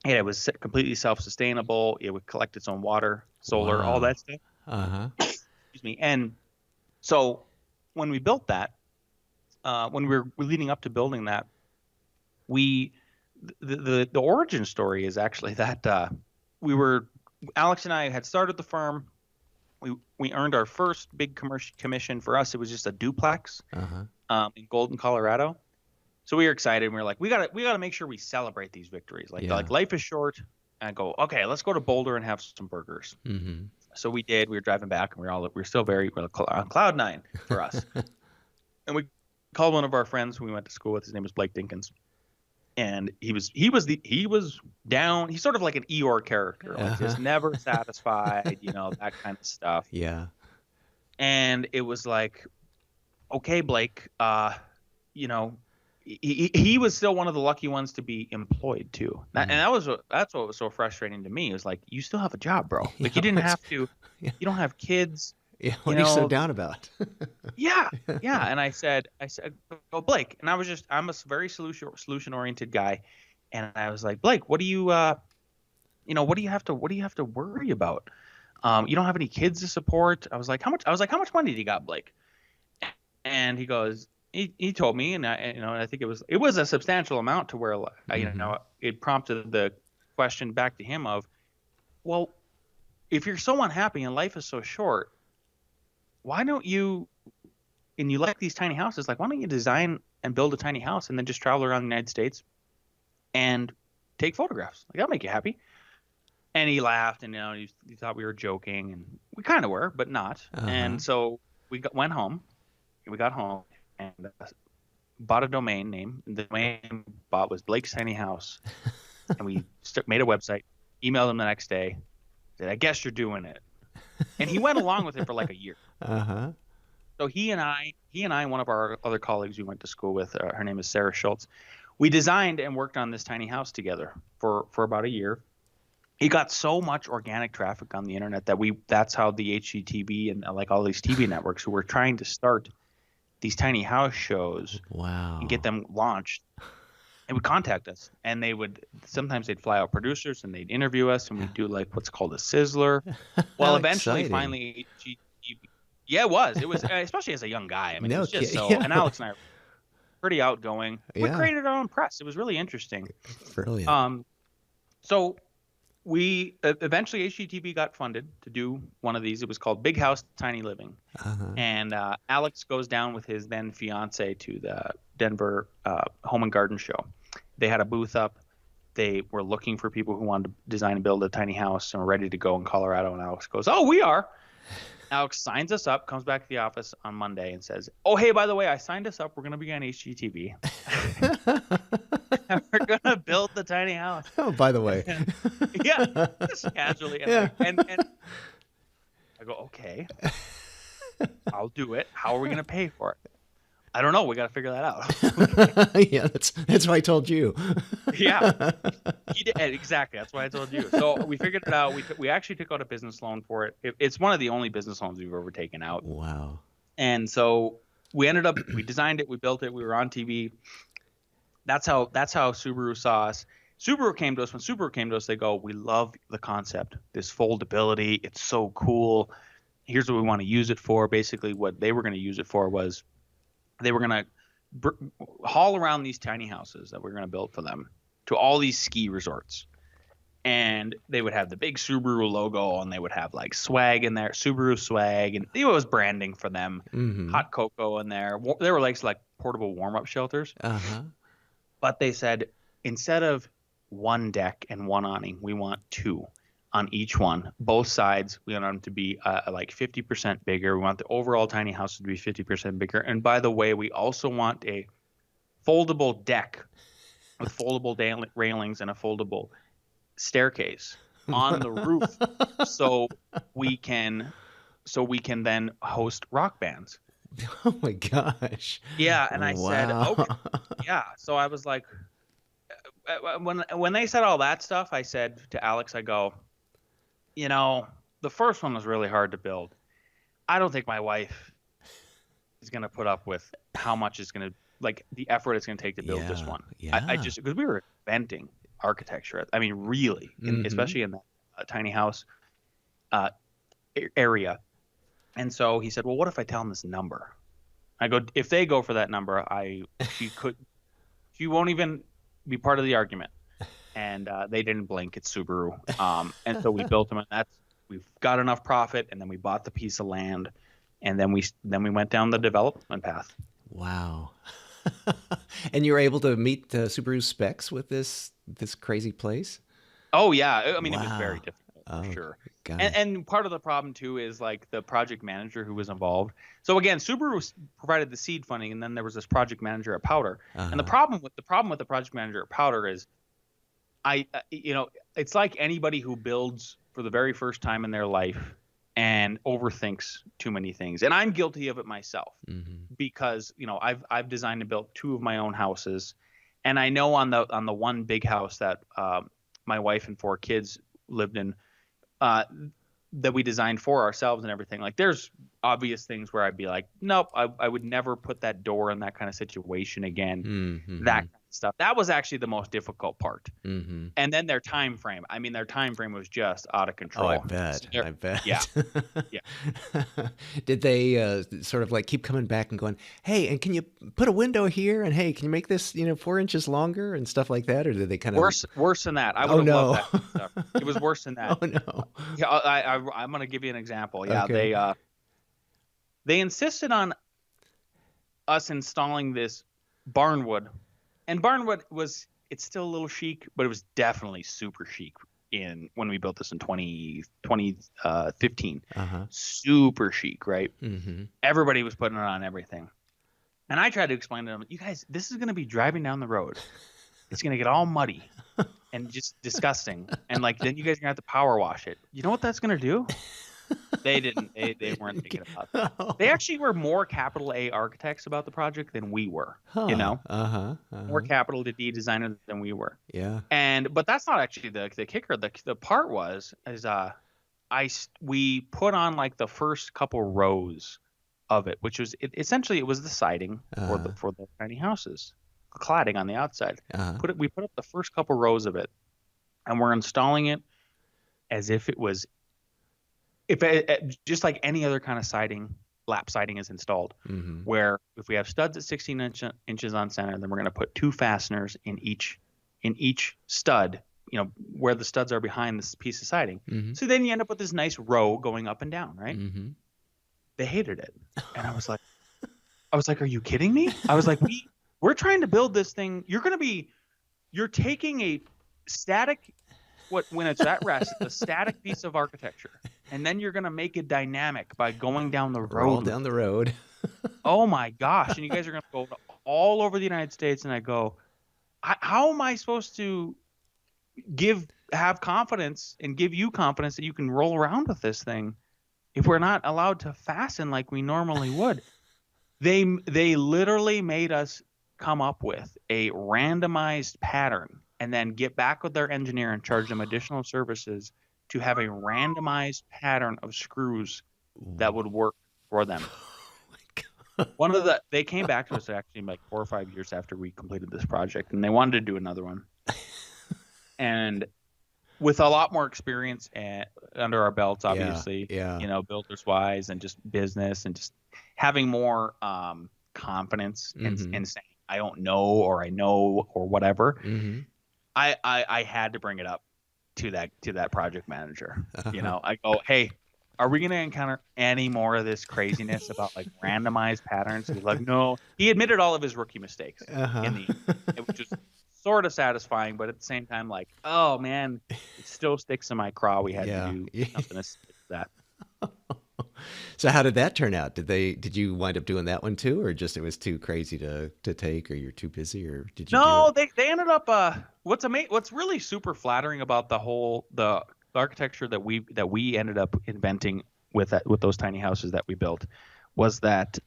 And it was completely self-sustainable. It would collect its own water, solar, all Wow. that stuff. Uh-huh. Excuse me. And so when we built that, when we were leading up to building that, we the origin story is actually that we were Alex and I had started the firm. We earned our first big commission. For us, it was just a duplex Uh-huh. in Golden, Colorado. So we were excited. And we were like, we gotta make sure we celebrate these victories. Yeah. Like life is short. And I go, okay, let's go to Boulder and have some burgers. Mm-hmm. So we did. We were driving back, and we were still very on cloud nine for us. And we called one of our friends who we went to school with. His name was Blake Dinkins, and he was down. He's sort of like an Eeyore character, like just never satisfied, that kind of stuff. Yeah. And it was like, okay, Blake, he was still one of the lucky ones to be employed too. And that's what was so frustrating to me. It was like, you still have a job, bro. Like, you didn't have to. Yeah. You don't have kids. Yeah. What are you so down about? Yeah. And I said, oh, Blake. And I'm a very solution oriented guy. And I was like, Blake, what do you have to worry about? You don't have any kids to support. I was like, how much money do you got, Blake? And he goes, he told me, and I think it was a substantial amount to where, it prompted the question back to him of, well, if you're so unhappy and life is so short, why don't you, and you like these tiny houses, like, why don't you design and build a tiny house and then just travel around the United States and take photographs? Like, that'll make you happy. And he laughed, and he thought we were joking, and we kind of were, but not. And so we got home and bought a domain name. The domain we bought was Blake's Tiny House, and we made a website. Emailed him the next day. Said, I guess you're doing it. And he went along with it for like a year. So he and I, one of our other colleagues we went to school with, her name is Sarah Schultz. We designed and worked on this tiny house together for about a year. He got so much organic traffic on the internet that's how the HGTV and like all these TV networks who were trying to start these tiny house shows and get them launched, they would contact us, and sometimes they'd fly out producers and they'd interview us, and we'd do like what's called a sizzler. Well, eventually, finally, it was especially as a young guy. I mean, it was just so. And Alex and I are pretty outgoing. We created our own press. It was really interesting. Brilliant. So we eventually HGTV got funded to do one of these. It was called Big House, Tiny Living. And Alex goes down with his then fiance to the Denver Home and Garden Show. They had a booth up. They were looking for people who wanted to design and build a tiny house and were ready to go in Colorado. And Alex goes, "Oh, we are." Alex signs us up, comes back to the office on Monday and says, "Oh, hey, by the way, I signed us up. We're going to be on HGTV. And we're going to build the tiny house." Oh, by the way. Yeah, just casually. And I go, "Okay, I'll do it. How are we going to pay for it?" "I don't know. We got to figure that out." Yeah, that's why I told you. Yeah, he did, exactly. That's why I told you. So we figured it out. We actually took out a business loan for it. It's one of the only business loans we've ever taken out. Wow. And so we designed it, we built it, we were on TV. That's how Subaru saw us. When Subaru came to us, they go, "We love the concept, this foldability. It's so cool. Here's what we want to use it for." Basically, what they were going to use it for was they were going to haul around these tiny houses that we were going to build for them to all these ski resorts. And they would have the big Subaru logo, and they would have like swag in there, Subaru swag, and it was branding for them. Hot cocoa in there. They were like portable warm-up shelters. But they said, instead of one deck and one awning, we want two on each one. Both sides, we want them to be like 50% bigger. We want the overall tiny house to be 50% bigger. And by the way, we also want a foldable deck with foldable railings and a foldable staircase on the roof, so we can so we can then host rock bands. Oh my gosh. Yeah, and I said, Wow. okay, yeah. So I was like, when they said all that stuff, I said to Alex, I go, the first one was really hard to build. I don't think my wife is going to put up with how much it's going to, like, the effort it's going to take to build this one. I just, because we were inventing architecture. I mean, really, especially in that tiny house area. And so he said, well, what if I tell him this number? I go, if they go for that number, she won't even be part of the argument. And they didn't blink. It's Subaru. And so we built them, and we've got enough profit, and then we bought the piece of land, and then we went down the development path. Wow. And you were able to meet the Subaru specs with this crazy place? Oh yeah. I mean, wow. It was very difficult for sure. God. And part of the problem too is like the project manager who was involved. So again, Subaru provided the seed funding, and then there was this project manager at Powder. And the problem with the project manager at Powder is, it's like anybody who builds for the very first time in their life and overthinks too many things. And I'm guilty of it myself because, I've designed and built 2 of my own houses. And I know on the one big house that my wife and 4 kids lived in, that we designed for ourselves and everything, like there's obvious things where I'd be like, nope, I would never put that door in that kind of situation again. That kind of stuff. That was actually the most difficult part. And then their time frame. I mean, their time frame was just out of control. Oh, I bet. So I bet. Yeah. Did they sort of like keep coming back and going, hey, and can you put a window here? And hey, can you make this 4 inches longer and stuff like that? Or did they kind of worse than that? I would have loved that stuff. It was worse than that. Oh no. Yeah, I'm going to give you an example. Yeah, okay. They insisted on us installing this barnwood, and barnwood it's still a little chic, but it was definitely super chic when we built this in 2015. Super chic, right? Everybody was putting it on everything, and I tried to explain to them, you guys, this is going to be driving down the road. It's going to get all muddy and just disgusting, and like then you guys are going to have to power wash it. You know what that's going to do? They didn't. They weren't thinking about that. They actually were more capital A architects about the project than we were. More capital D designers than we were. Yeah. But that's not actually the kicker. The part we put on like the first couple rows of it, which was essentially it was the siding for the tiny houses, cladding on the outside. We put up the first couple rows of it, and we're installing it as if it was. Just like any other kind of siding, lap siding is installed, where if we have studs at 16 inches on center, then we're going to put 2 fasteners in each stud, where the studs are behind this piece of siding. So then you end up with this nice row going up and down, right? They hated it, and I was like, are you kidding me? I was like, we're trying to build this thing. You're taking a static. When it's at rest, the static piece of architecture, and then you're going to make it dynamic by going down the road. Roll down the road. Oh my gosh. And you guys are going to go all over the United States. And I go, how am I supposed to have confidence and give you confidence that you can roll around with this thing if we're not allowed to fasten like we normally would? They literally made us come up with a randomized pattern and then get back with their engineer and charge them additional services to have a randomized pattern of screws that would work for them. Oh my God. They came back to us actually like 4 or 5 years after we completed this project, and they wanted to do another one. And with a lot more experience under our belts, obviously, builders wise and just business and just having more confidence in saying, I don't know, or I know, or whatever. I had to bring it up to that project manager. I go, hey, are we going to encounter any more of this craziness about like randomized patterns? He's like, no. He admitted all of his rookie mistakes which was sort of satisfying, but at the same time, like, oh man, it still sticks in my craw. We had to do something to fix that. So how did that turn out? Did you wind up doing that one too, or just it was too crazy to take, or you're too busy, or did you? No, they ended up. What's really super flattering about the architecture that we ended up inventing with those tiny houses that we built was that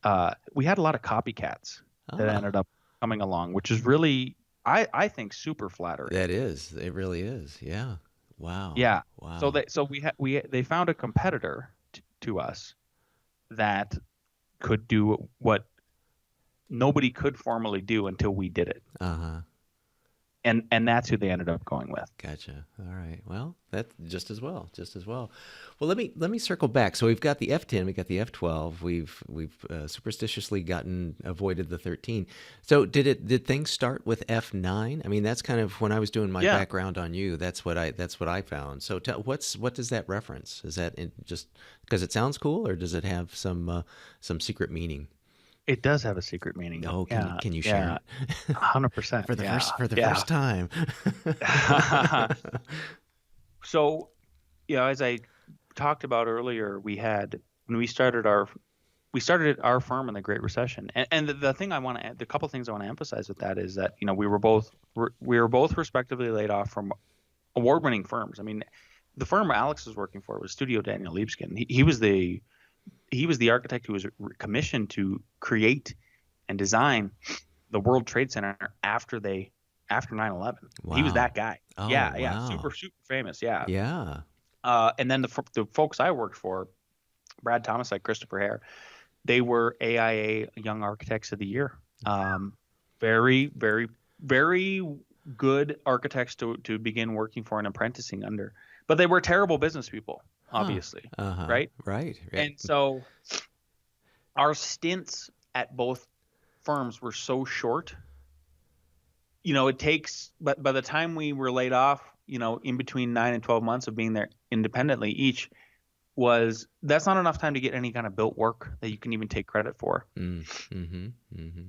we had a lot of copycats that ended up coming along, which is really, I think, super flattering. That is, it really is. Yeah. Wow. Yeah. Wow. They found a competitor to us that could do what nobody could formally do until we did it. Uh-huh. And that's who they ended up going with. Gotcha. All right. Well, that's just as well. Well, let me circle back. So we've got the F10, we got the F12. We've superstitiously avoided the 13. So did things start with F9? I mean, that's kind of when I was doing my background on you. That's what I found. So what does that reference? Is that just because it sounds cool, or does it have some secret meaning? It does have a secret meaning. Oh, can you share it? 100%. for the first time. So, as I talked about earlier, when we started our firm in the Great Recession, and the couple things I want to emphasize with that is that we were both respectively laid off from award-winning firms. I mean, the firm Alex was working for was Studio Daniel Libeskind. He was the architect who was commissioned to create and design the World Trade Center after 9/11. Wow. He was that guy. Oh, yeah, wow. super famous. Yeah. Yeah. And then the folks I worked for, Brad Thomas, like Christopher Hare, they were AIA Young Architects of the Year. Very, very, very good architects to begin working for and apprenticing under. But they were terrible business people, obviously, right? Right. And so our stints at both firms were so short. It takes, but by the time we were laid off, in between 9 and 12 months of being there independently each, that's not enough time to get any kind of built work that you can even take credit for.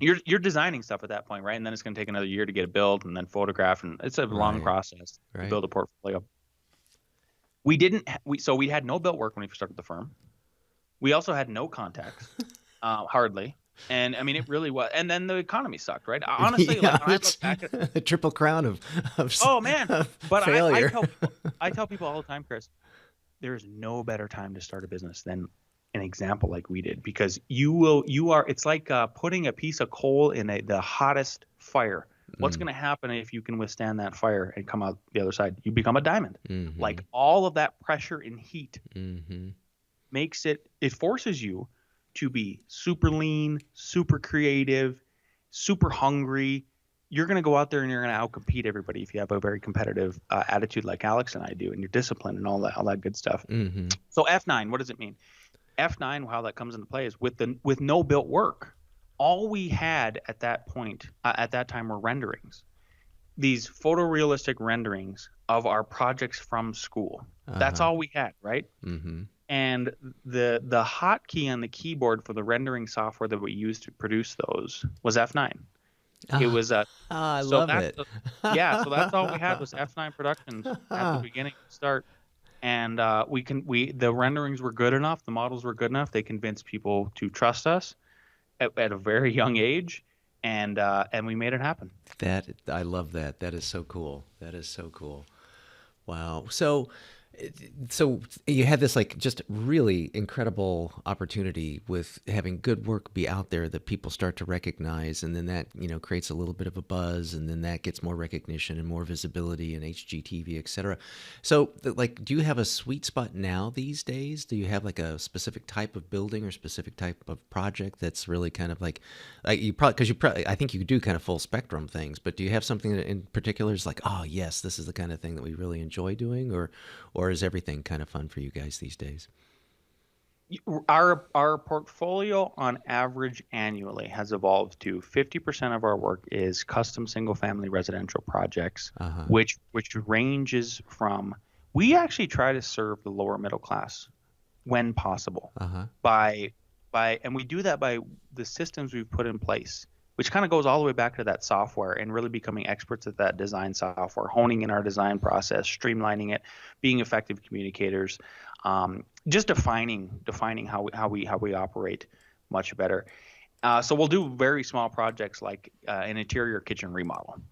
You're designing stuff at that point, right? And then it's going to take another year to get it built and then photograph, and it's a long process to build a portfolio. We had no built work when we started the firm. We also had no contacts, hardly. And I mean, it really was. And then the economy sucked, right? Honestly, when I look back at the triple crown of oh man, but failure. I tell people all the time, Chris, there is no better time to start a business than an example like we did, because it's like putting a piece of coal in the hottest fire. What's going to happen if you can withstand that fire and come out the other side? You become a diamond. Like all of that pressure and heat makes it forces you to be super lean, super creative, super hungry. You're going to go out there and you're going to outcompete everybody if you have a very competitive attitude like Alex and I do, and you're disciplined and all that good stuff. So F9, what does it mean? F9, how that comes into play is with no built work. All we had at that point, at that time, were renderings. These photorealistic renderings of our projects from school. That's all we had, right? And the hotkey on the keyboard for the rendering software that we used to produce those was F9. It was I love it. So that's all we had was F9 Productions at the beginning to start. And the renderings were good enough, the models were good enough. They convinced people to trust us at a very young age, and we made it happen. I love that. That is so cool. Wow. So you had this just really incredible opportunity with having good work be out there that people start to recognize, and then that creates a little bit of a buzz, and then that gets more recognition and more visibility in HGTV, etc. So do you have a sweet spot now these days? Do you have a specific type of building or specific type of project that's really kind of you probably I think you do kind of full spectrum things, but do you have something that in particular is oh yes, this is the kind of thing that we really enjoy doing, or is everything kind of fun for you guys these days? Our portfolio on average annually has evolved to 50% of our work is custom single-family residential projects, which ranges from, we actually try to serve the lower middle class when possible and we do that by the systems we've put in place, which kind of goes all the way back to that software and really becoming experts at that design software, honing in our design process, streamlining it, being effective communicators, just defining how we operate much better. So we'll do very small projects like an interior kitchen remodel,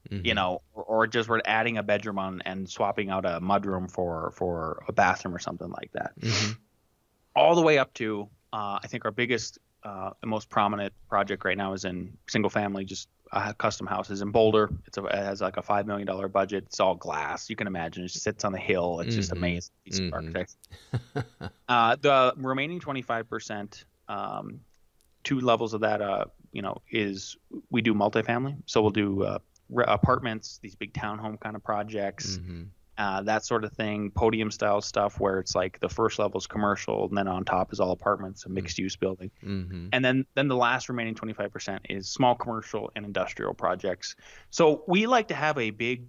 or just we're adding a bedroom on and swapping out a mudroom for a bathroom or something like that. all the way up to I think our biggest and most prominent project right now is in single family, just custom houses in Boulder. It has like a $5 million budget. It's all glass. You can imagine it sits on the hill. It's just amazing piece of architecture. The remaining 25%, two levels of that, is we do multifamily. So we'll do apartments, these big townhome kind of projects. That sort of thing, podium style stuff where it's like the first level is commercial and then on top is all apartments, a mixed use building. And then the last remaining 25% is small commercial and industrial projects. So we like to have we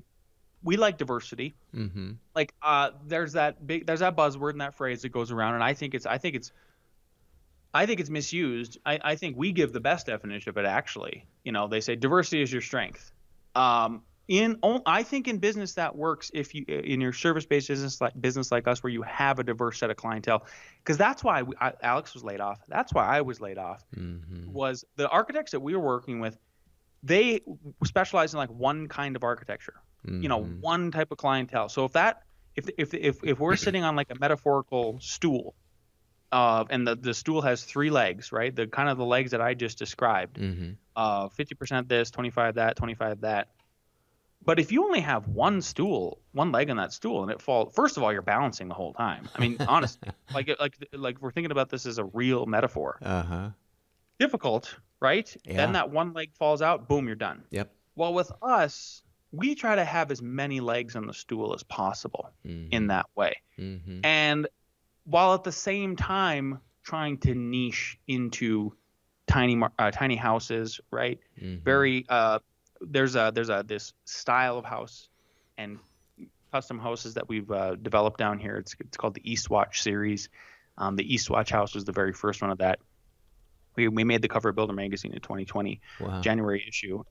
like diversity. Like there's that buzzword and that phrase that goes around, and I think it's misused. I think we give the best definition of it actually. They say diversity is your strength. I think in business that works if you in your service-based business like us where you have a diverse set of clientele, because that's why Alex was laid off. That's why I was laid off. Was the architects that we were working with, they specialize in like one kind of architecture, one type of clientele. So if we're sitting on like a metaphorical stool, and the stool has three legs, right? The kind of the legs that I just described, 50% this, 25 that, 25 that. But if you only have one leg on that stool, and it falls, first of all, you're balancing the whole time. I mean, honestly, like we're thinking about this as a real metaphor. Difficult, right? Yeah. Then that one leg falls out, boom, you're done. Yep. Well, with us, we try to have as many legs on the stool as possible in that way. And while at the same time trying to niche into tiny houses, right? Very there's this style of house and custom houses that we've developed down here. It's called the Eastwatch series. The Eastwatch house was the very first one of that. We made the cover of Builder magazine in 2020, January issue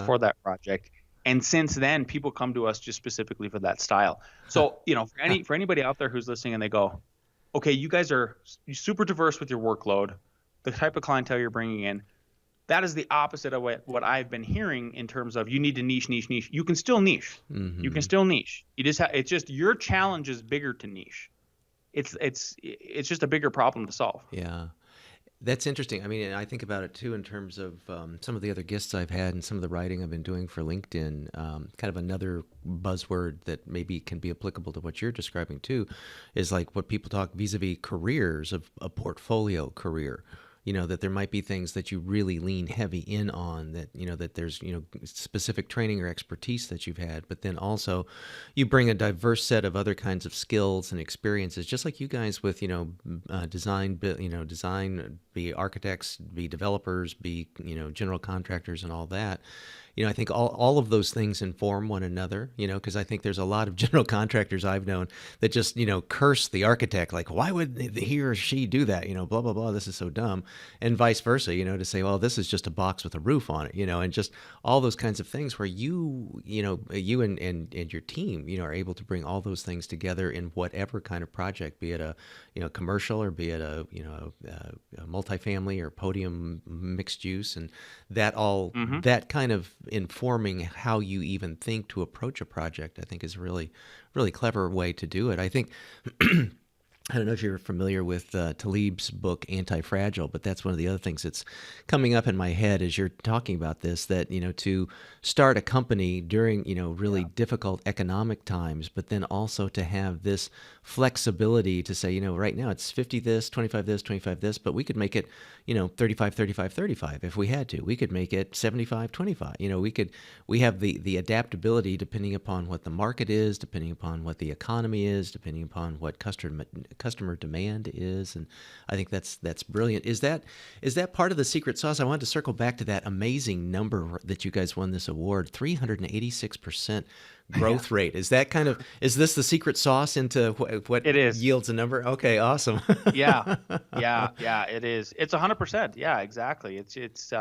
for that project. And since then, people come to us just specifically for that style. So for anybody out there who's listening and they go, okay, you guys are super diverse with your workload, the type of clientele you're bringing in. That is the opposite of what I've been hearing in terms of you need to niche. You can still niche. You can still niche. You just it's just your challenge is bigger to niche. It's just a bigger problem to solve. Yeah. That's interesting. I mean, I think about it too in terms of some of the other guests I've had and some of the writing I've been doing for LinkedIn. Kind of another buzzword that maybe can be applicable to what you're describing too is like what people talk vis-a-vis careers of a portfolio career. That there might be things that you really lean heavy in on, that, that there's, specific training or expertise that you've had, but then also you bring a diverse set of other kinds of skills and experiences, just like you guys with, design, be architects, be developers, be, general contractors and all that. I think all of those things inform one another, because I think there's a lot of general contractors I've known that just, curse the architect, like, why would he or she do that? Blah, blah, blah, this is so dumb. And vice versa, to say, well, this is just a box with a roof on it, and just all those kinds of things where you and your team, are able to bring all those things together in whatever kind of project, be it a, commercial or be it a multifamily or podium mixed use, and that all, that kind of informing how you even think to approach a project, I think is a really, really clever way to do it. I think, I don't know if you're familiar with Talib's book, Anti-Fragile, but that's one of the other things that's coming up in my head as you're talking about this, that, to start a company during, really difficult economic times, but then also to have this flexibility to say, right now it's 50 this, 25 this, 25 this, but we could make it, 35, 35, 35 if we had to. We could make it 75, 25. We have the adaptability depending upon what the market is, depending upon what the economy is, depending upon what customer demand is, and I think that's brilliant. Is that part of the secret sauce? I wanted to circle back to that amazing number that you guys won this award, 386% growth rate. Is this the secret sauce into what it is yields a number? Okay, awesome. yeah, it is. It's 100%. Yeah, exactly. It's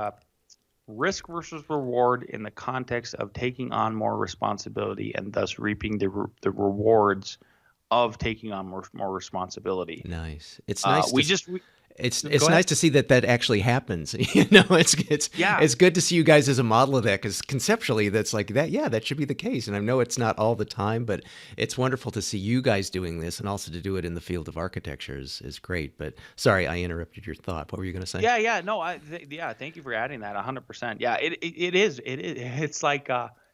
risk versus reward in the context of taking on more responsibility and thus reaping the rewards of taking on more responsibility. Nice. It's nice. it's Go nice ahead. to see that actually happens. Yeah. It's good to see you guys as a model of that, because conceptually that's like that. Yeah, that should be the case. And I know it's not all the time, but it's wonderful to see you guys doing this, and also to do it in the field of architecture is great. But sorry, I interrupted your thought. What were you going to say? Yeah. No, yeah. Thank you for adding that. 100%. Yeah. It is. It's like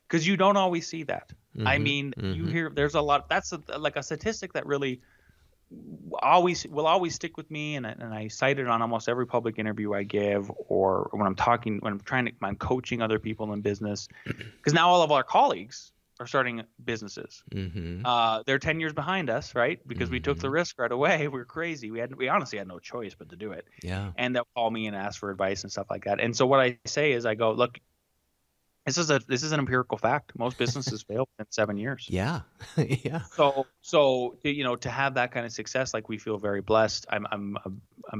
because you don't always see that. I Mm-hmm. mean, you Mm-hmm. hear there's a lot. That's like a statistic that really always stick with me, and I cite it on almost every public interview I give, or when I'm coaching other people in business, because now all of our colleagues are starting businesses. Mm-hmm. They're 10 years behind us, right? Because we took the Mm-hmm. risk right away. We were crazy. We honestly had no choice but to do it. Yeah. And they'll call me and ask for advice and stuff like that. And so what I say is, I go, look, this is an empirical fact. Most businesses fail in 7 years. Yeah. Yeah. So to have that kind of success, like, we feel very blessed. I'm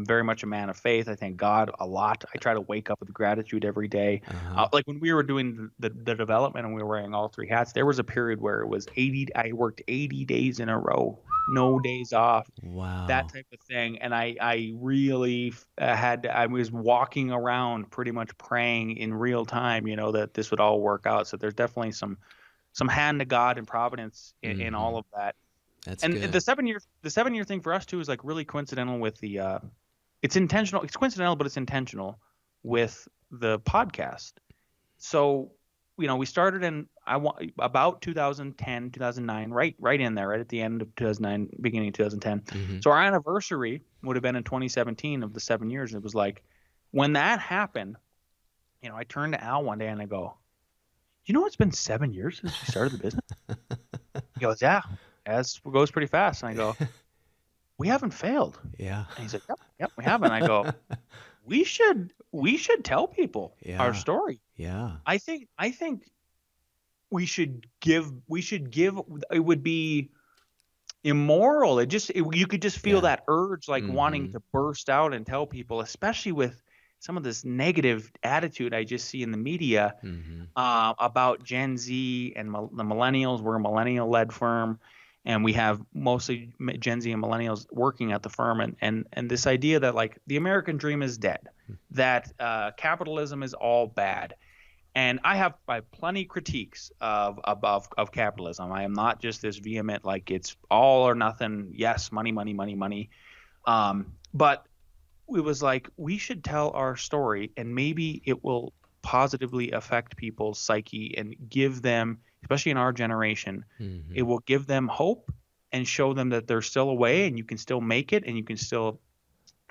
very much a man of faith. I thank God a lot. I try to wake up with gratitude every day. Uh-huh. Like when we were doing the development and we were wearing all three hats, there was a period where it was 80. I worked 80 days in a row, no days off, that Wow. type of thing. And I really I was walking around pretty much praying in real time, that this would all work out. So there's definitely some hand to God and providence in Mm-hmm. all of that. That's And good. the 7 year thing for us too is like really coincidental with it's intentional. It's coincidental, but it's intentional with the podcast. So, we started in about 2010, 2009, right in there, right at the end of 2009, beginning of 2010. Mm-hmm. So our anniversary would have been in 2017 of the 7 years. And it was like, when that happened, I turned to Al one day and I go, it's been 7 years since we started the business. He goes, yeah, as it goes pretty fast. And I go, we haven't failed. Yeah. And he's like, yep, we haven't. I go, we should tell people our Yeah. story. Yeah. I think we should give it would be immoral. You could just feel Yeah. that urge, like wanting Mm-hmm. to burst out and tell people, especially with some of this negative attitude I just see in the media Mm-hmm. about Gen Z and the millennials. We're a millennial led firm, and we have mostly Gen Z and millennials working at the firm, and this idea that, like, the American dream is dead, that capitalism is all bad. And I have plenty critiques of capitalism. I am not just this vehement, like, it's all or nothing. Yes, money, money, money, money. But it was like, we should tell our story, and maybe it will positively affect people's psyche and give them, especially in our generation, Mm-hmm. it will give them hope and show them that there's still a way, and you can still make it, and you can still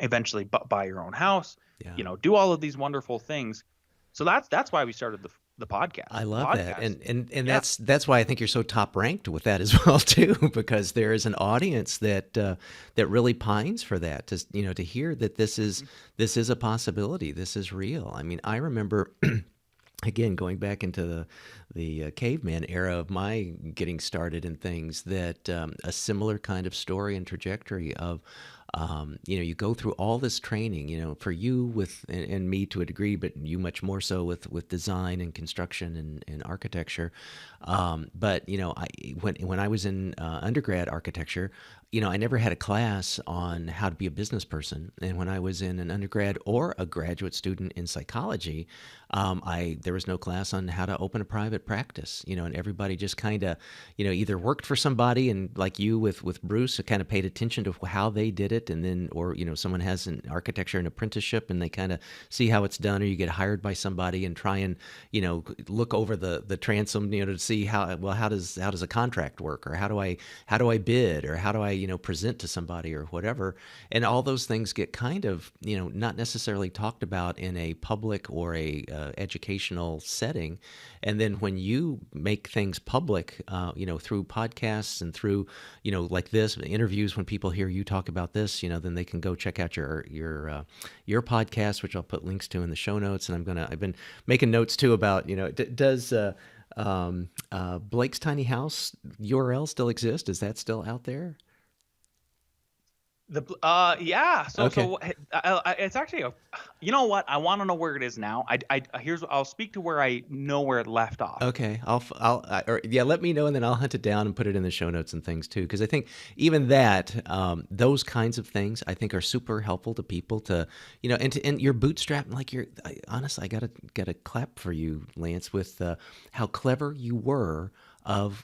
eventually buy your own house, Yeah. do all of these wonderful things. So that's why we started the podcast. I The love that. podcast. And Yeah. that's why I think you're so top ranked with that as well too, because there is an audience that really pines for that, to hear that this is a possibility. This is real. I mean, I remember again, going back into the caveman era of my getting started in things, that a similar kind of story and trajectory of, you go through all this training, for you and me to a degree, but you much more so with design and construction and architecture. But when I was in undergrad architecture, I never had a class on how to be a business person. And when I was in an undergrad or a graduate student in psychology, there was no class on how to open a private practice, and everybody just kind of, either worked for somebody, and like you with Bruce, kind of paid attention to how they did it. And then, or, someone has an architecture and apprenticeship and they kind of see how it's done, or you get hired by somebody and try and, look over the transom, to see how does a contract work, or how do I bid, or how do I, present to somebody, or whatever. And all those things get kind of, not necessarily talked about in a public or a educational setting. And then when you make things public, through podcasts and through, like this, interviews, when people hear you talk about this, then they can go check out your podcast, which I'll put links to in the show notes. And I've been making notes too about, does Blake's Tiny House URL still exist? Is that still out there? Yeah. So Okay. so it's actually a. You know what? I want to know where it is now. I'll speak to where I know where it left off. Okay, or yeah, let me know, and then I'll hunt it down and put it in the show notes and things too. Because I think even that, those kinds of things, I think are super helpful to people to, and you're bootstrapping like honestly, I gotta clap for you, Lance, with how clever you were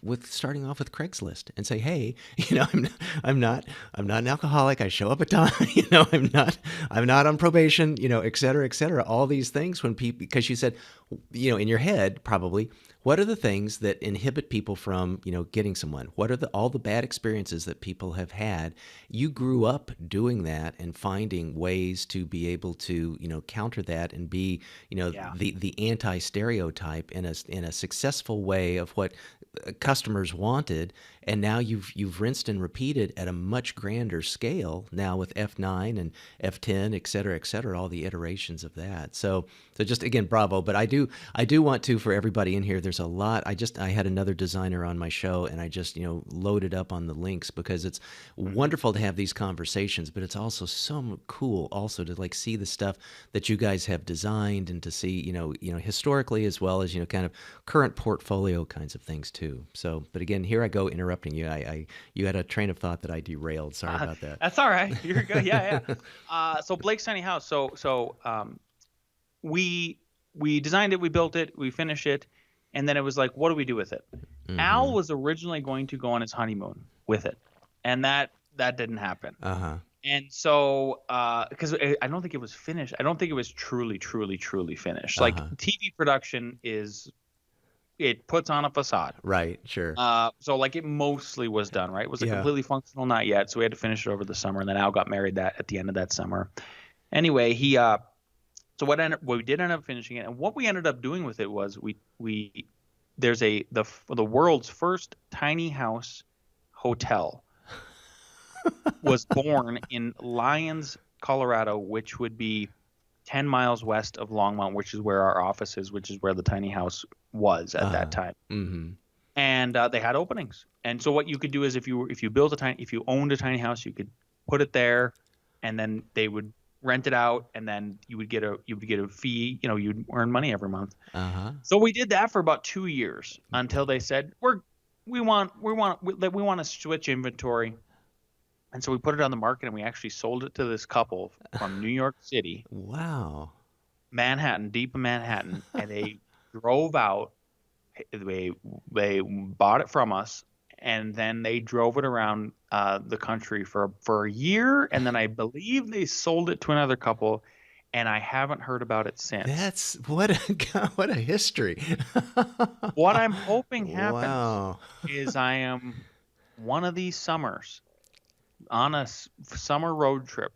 with starting off with Craigslist and say, hey, I'm not an alcoholic. I show up at time. I'm not on probation. Et cetera, et cetera. All these things when people, because you said, in your head probably, what are the things that inhibit people from, getting someone? What are all the bad experiences that people have had? You grew up doing that and finding ways to be able to, counter that and be, Yeah. the anti-stereotype in a successful way of what customers wanted. And now you've rinsed and repeated at a much grander scale now with F9 and F10, et cetera, all the iterations of that. So just again, bravo. But I do want to, for everybody in here, there's a lot. I had another designer on my show, and I just, loaded up on the links because it's wonderful to have these conversations, but it's also so cool also to like see the stuff that you guys have designed and to see, historically as well as, kind of current portfolio kinds of things too. So, but again, here I go interrupting you. You had a train of thought that I derailed. Sorry about that. That's all right. You're good. Yeah, yeah. So Blake's tiny house. We designed it, we built it, we finished it, and then it was like, what do we do with it? Al was originally going to go on his honeymoon with it, and that didn't happen. And so, because I don't think it was finished. I don't think it was truly finished. Like TV production it puts on a facade. Right. Sure. So like it mostly was done, right? Was it completely functional? Not yet. So we had to finish it over the summer, and then Al got married at the end of that summer. Anyway, so we did end up finishing it, and what we ended up doing with it was there's the world's first tiny house hotel was born in Lyons, Colorado, which would be 10 miles west of Longmont, which is where our office is, which is where the tiny house was at that time. And they had openings. And so what you could do is if you owned a tiny house, you could put it there, and then they would rent it out, and then you would get a fee. You'd earn money every month. So we did that for about 2 years until they said we want to switch inventory. And so we put it on the market, and we actually sold it to this couple from New York City. Wow. Manhattan, deep in Manhattan, and they drove out. They bought it from us, and then they drove it around the country for a year, and then I believe they sold it to another couple, and I haven't heard about it since. That's what a history. What I'm hoping happens is I am one of these summers on a summer road trip,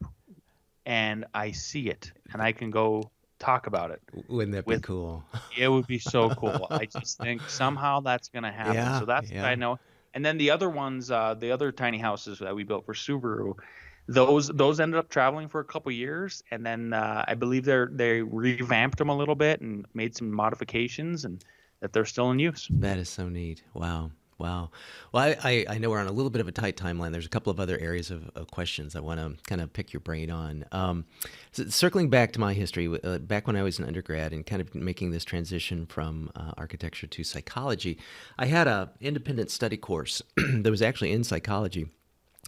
and I see it, and I can go talk about it. Wouldn't that be cool? It would be so cool. I just think somehow that's going to happen. Yeah, so that's what I know. And then the other ones, the other tiny houses that we built for Subaru, those ended up traveling for a couple years, and then I believe they revamped them a little bit and made some modifications, and that they're still in use. That is so neat. Wow. Well, I know we're on a little bit of a tight timeline. There's a couple of other areas of questions I want to kind of pick your brain on. Circling back to my history, back when I was an undergrad and kind of making this transition from architecture to psychology, I had an independent study course that was actually in psychology.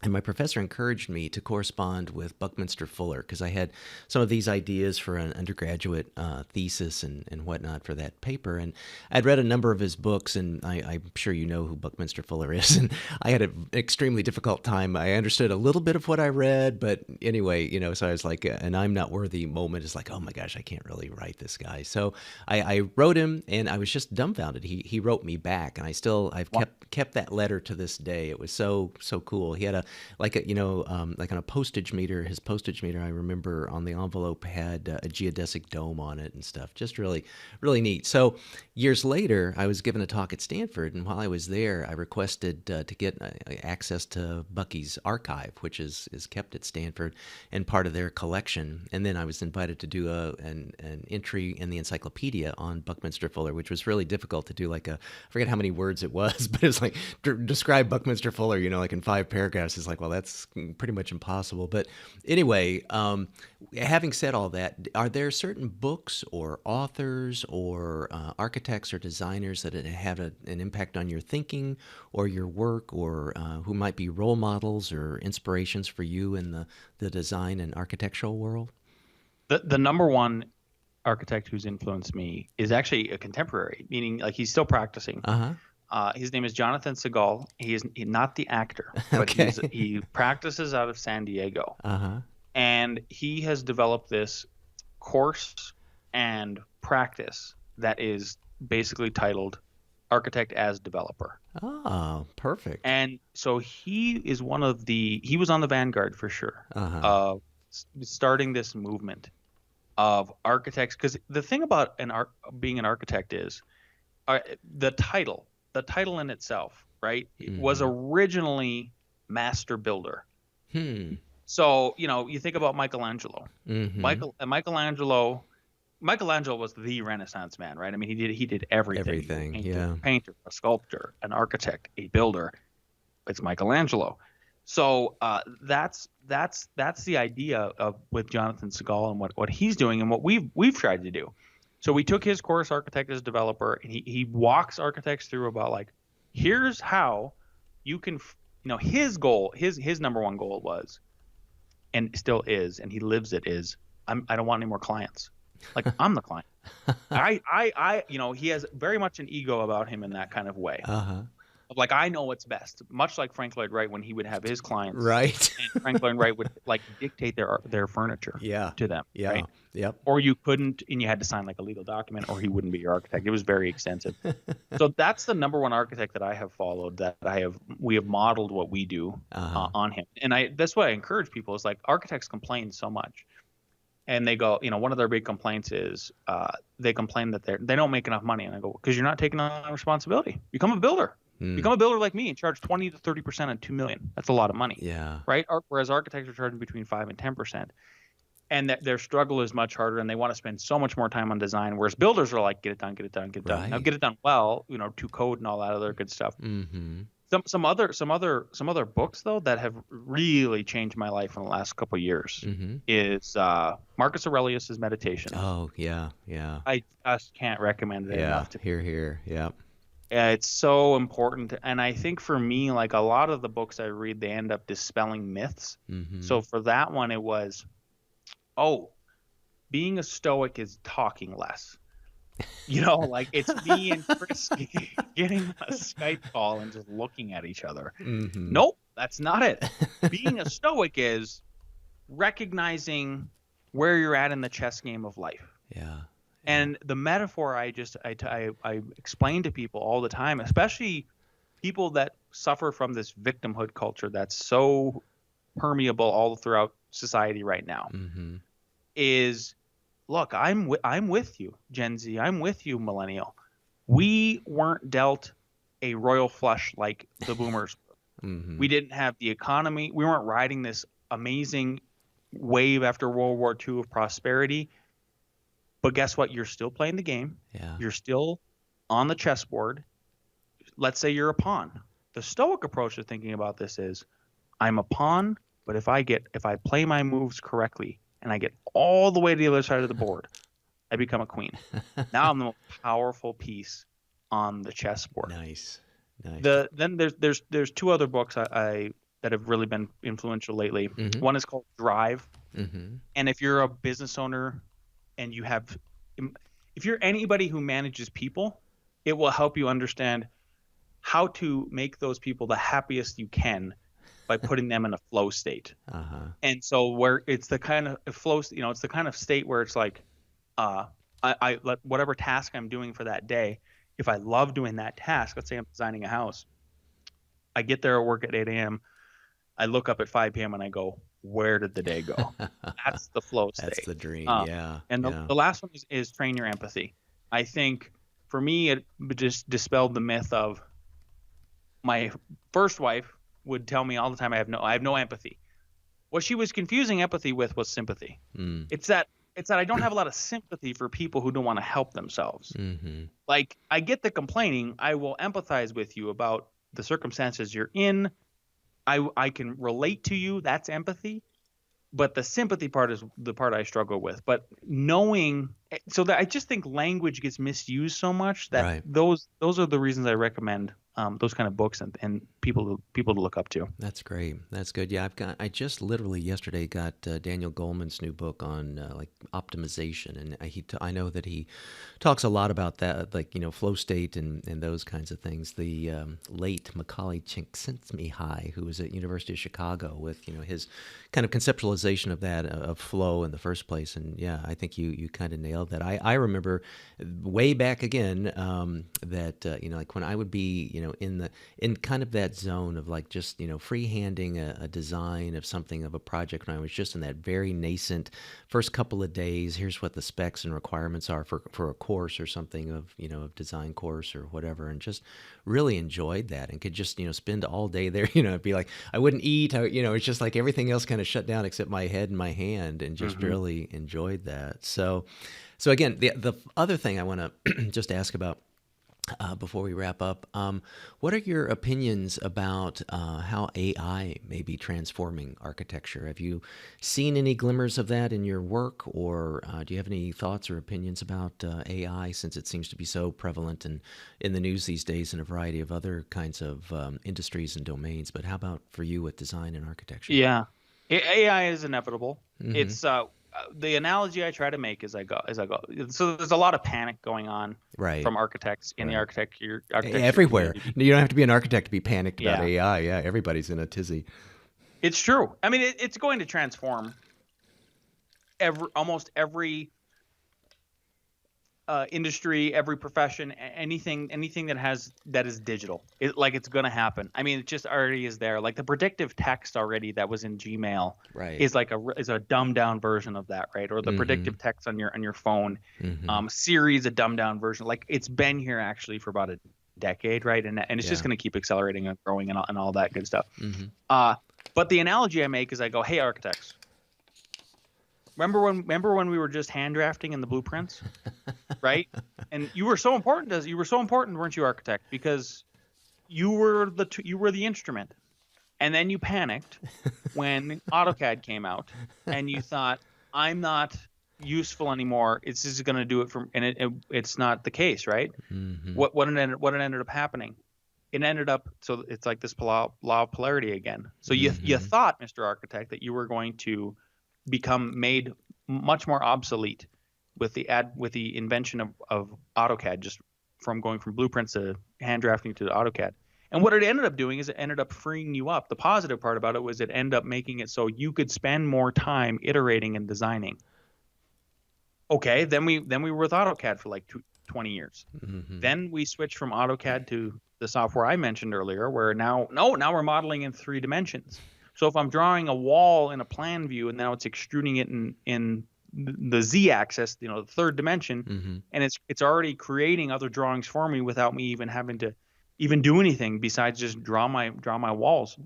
And my professor encouraged me to correspond with Buckminster Fuller because I had some of these ideas for an undergraduate thesis and whatnot for that paper. And I'd read a number of his books, and I'm sure you know who Buckminster Fuller is. And I had an extremely difficult time. I understood a little bit of what I read, but anyway, so I was like, an I'm not worthy moment is like, oh my gosh, I can't really write this guy. So I wrote him, and I was just dumbfounded. He wrote me back, and I've kept that letter to this day. It was so cool. He had like on a postage meter. His postage meter, I remember on the envelope had a geodesic dome on it and stuff. Just really, really neat. So years later, I was given a talk at Stanford, and while I was there, I requested to get access to Bucky's archive, which is kept at Stanford and part of their collection. And then I was invited to do an entry in the encyclopedia on Buckminster Fuller, which was really difficult to do. I forget how many words it was, but it's like describe Buckminster Fuller, like in 5 paragraphs. this is like, well, that's pretty much impossible. But anyway, having said all that, are there certain books or authors or architects or designers that have an impact on your thinking or your work, or who might be role models or inspirations for you in the design and architectural world? The number one architect who's influenced me is actually a contemporary, meaning like he's still practicing. Uh-huh. His name is Jonathan Segal. He is not the actor, but Okay. he practices out of San Diego. Uh-huh. And he has developed this course and practice that is basically titled Architect as Developer. Oh, perfect. And so he was on the vanguard for sure Uh-huh. of starting this movement of architects. Because the thing about being an architect is the title in itself, right? It was originally master builder. So, you think about Michelangelo. Michelangelo was the Renaissance man, right? I mean, he did everything. Everything, yeah. A painter, a sculptor, an architect, a builder. It's Michelangelo. So that's the idea with Jonathan Segal and what he's doing and what we've tried to do. So we took his course, Architect as Developer, and he walks architects through about like, here's how you can, his goal, his number one goal was, and still is, and he lives it, is I don't want any more clients. Like, I'm the client. He has very much an ego about him in that kind of way. Uh-huh. Like, I know what's best, much like Frank Lloyd Wright when he would have his clients. Right. And Frank Lloyd Wright would like dictate their furniture to them. Yeah. Right? Yep. Or you couldn't, and you had to sign like a legal document, or he wouldn't be your architect. It was very extensive. So that's the number one architect that I have followed, we have modeled what we do on him. And that's what I encourage people is like, architects complain so much. And they go, one of their big complaints is they complain that they don't make enough money. And I go, because you're not taking on responsibility. Become a builder. Become a builder like me and charge 20 to 30% on $2 million. That's a lot of money. Yeah. Right. Whereas architects are charging between 5 and 10%, and that their struggle is much harder, and they want to spend so much more time on design. Whereas builders are like, get it done, get it done, get it done. Right. Now get it done well, to code and all that other good stuff. Mm-hmm. Some other books though that have really changed my life in the last couple of years is Marcus Aurelius's Meditations. Oh yeah. I just can't recommend it enough. Here. Yeah. It's so important. And I think for me, like a lot of the books I read, they end up dispelling myths. So for that one, it was, being a Stoic is talking less. Like it's me and Chris getting a Skype call and just looking at each other. Nope, that's not it. Being a Stoic is recognizing where you're at in the chess game of life. Yeah. And the metaphor I explain to people all the time, especially people that suffer from this victimhood culture that's so permeable all throughout society right now, is, look, I'm with you, Gen Z. I'm with you, millennial. We weren't dealt a royal flush like the boomers were. We didn't have the economy. We weren't riding this amazing wave after World War II of prosperity. But guess what? You're still playing the game. Yeah. You're still on the chessboard. Let's say you're a pawn. The Stoic approach to thinking about this is, I'm a pawn, but if I play my moves correctly and I get all the way to the other side of the board, I become a queen. Now I'm the most powerful piece on the chessboard. Nice. Then there's two other books that have really been influential lately. One is called Drive. And if you're a business owner and if you're anybody who manages people, it will help you understand how to make those people the happiest you can by putting them in a flow state. And so where it's the kind of flow, it's the kind of state where it's like, I let whatever task I'm doing for that day, if I love doing that task, let's say I'm designing a house, I get there at work at 8 a.m. I look up at 5 p.m. and I go, where did the day go? That's the flow state. That's the dream. Yeah. And the last one is train your empathy. I think for me, it just dispelled the myth of, my first wife would tell me all the time, I have no empathy. What she was confusing empathy with was sympathy. It's that I don't have a lot of sympathy for people who don't want to help themselves. Like, I get the complaining. I will empathize with you about the circumstances you're in, I can relate to you. That's empathy. But the sympathy part is the part I struggle with. But knowing, so that I just think language gets misused so much that Right. those are the reasons I recommend those kind of books and people to look up to. That's great. That's good. Yeah, I just literally yesterday got Daniel Goleman's new book on like optimization, and I know that he talks a lot about that, like flow state and those kinds of things. The late Macaulay Csikszentmihalyi, who was at University of Chicago, with his kind of conceptualization of that of flow in the first place, and yeah, I think you kind of nailed that. I remember way back again that like when I would be in kind of that zone of like just freehanding a design of something, of a project, when I was just in that very nascent first couple of days. Here's what the specs and requirements are for a course or something of of design course or whatever, and just really enjoyed that and could just spend all day there. It'd be like I wouldn't eat. It's just like everything else kind of shut down except my head and my hand, and just really enjoyed that. So again, the other thing I want to just ask about before we wrap up, what are your opinions about how AI may be transforming architecture? Have you seen any glimmers of that in your work, or do you have any thoughts or opinions about AI, since it seems to be so prevalent and in the news these days in a variety of other kinds of industries and domains? But how about for you with design and architecture? Yeah, AI is inevitable. Mm-hmm. It's the analogy I try to make as I go. So there's a lot of panic going on Right. from architects in the Right. architecture Everywhere. community. You don't have to be an architect to be panicked about Yeah, AI. Yeah, everybody's in a tizzy. it's true. I mean, it's going to transform almost every industry, every profession, anything that is digital. It's going to happen. I mean, it just already is there. Like the predictive text already that was in Gmail Right. is is a dumbed down version of that, right? Or the Mm-hmm. predictive text on your phone. Mm-hmm. Siri is a dumbed down version. Like it's been here actually for about a decade, right? And it's just Yeah. going to keep accelerating and growing and all that good stuff. Mm-hmm. Uh, but the analogy I make is I go, hey, architects, remember when we were just hand drafting in the blueprints, right? And you were so important, weren't you, architect? Because you were the instrument. And then you panicked when AutoCAD came out, and you thought, I'm not useful anymore. It's just going to do it from, and it's not the case, right? Mm-hmm. What ended up happening? It ended up, so it's like this law of polarity again. So you Mm-hmm. thought, Mr. Architect, that you were going to become made much more obsolete with the invention of AutoCAD, just from going from blueprints to hand drafting to AutoCAD. And what it ended up doing is it ended up freeing you up. The positive part about it was it ended up making it so you could spend more time iterating and designing. Okay, then we were with AutoCAD for like 20 years. Mm-hmm. Then we switched from AutoCAD to the software I mentioned earlier, where now we're modeling in 3 dimensions. So if I'm drawing a wall in a plan view and now it's extruding it in the z-axis, the 3rd dimension, Mm-hmm. and it's already creating other drawings for me without me even having to even do anything besides just draw my walls.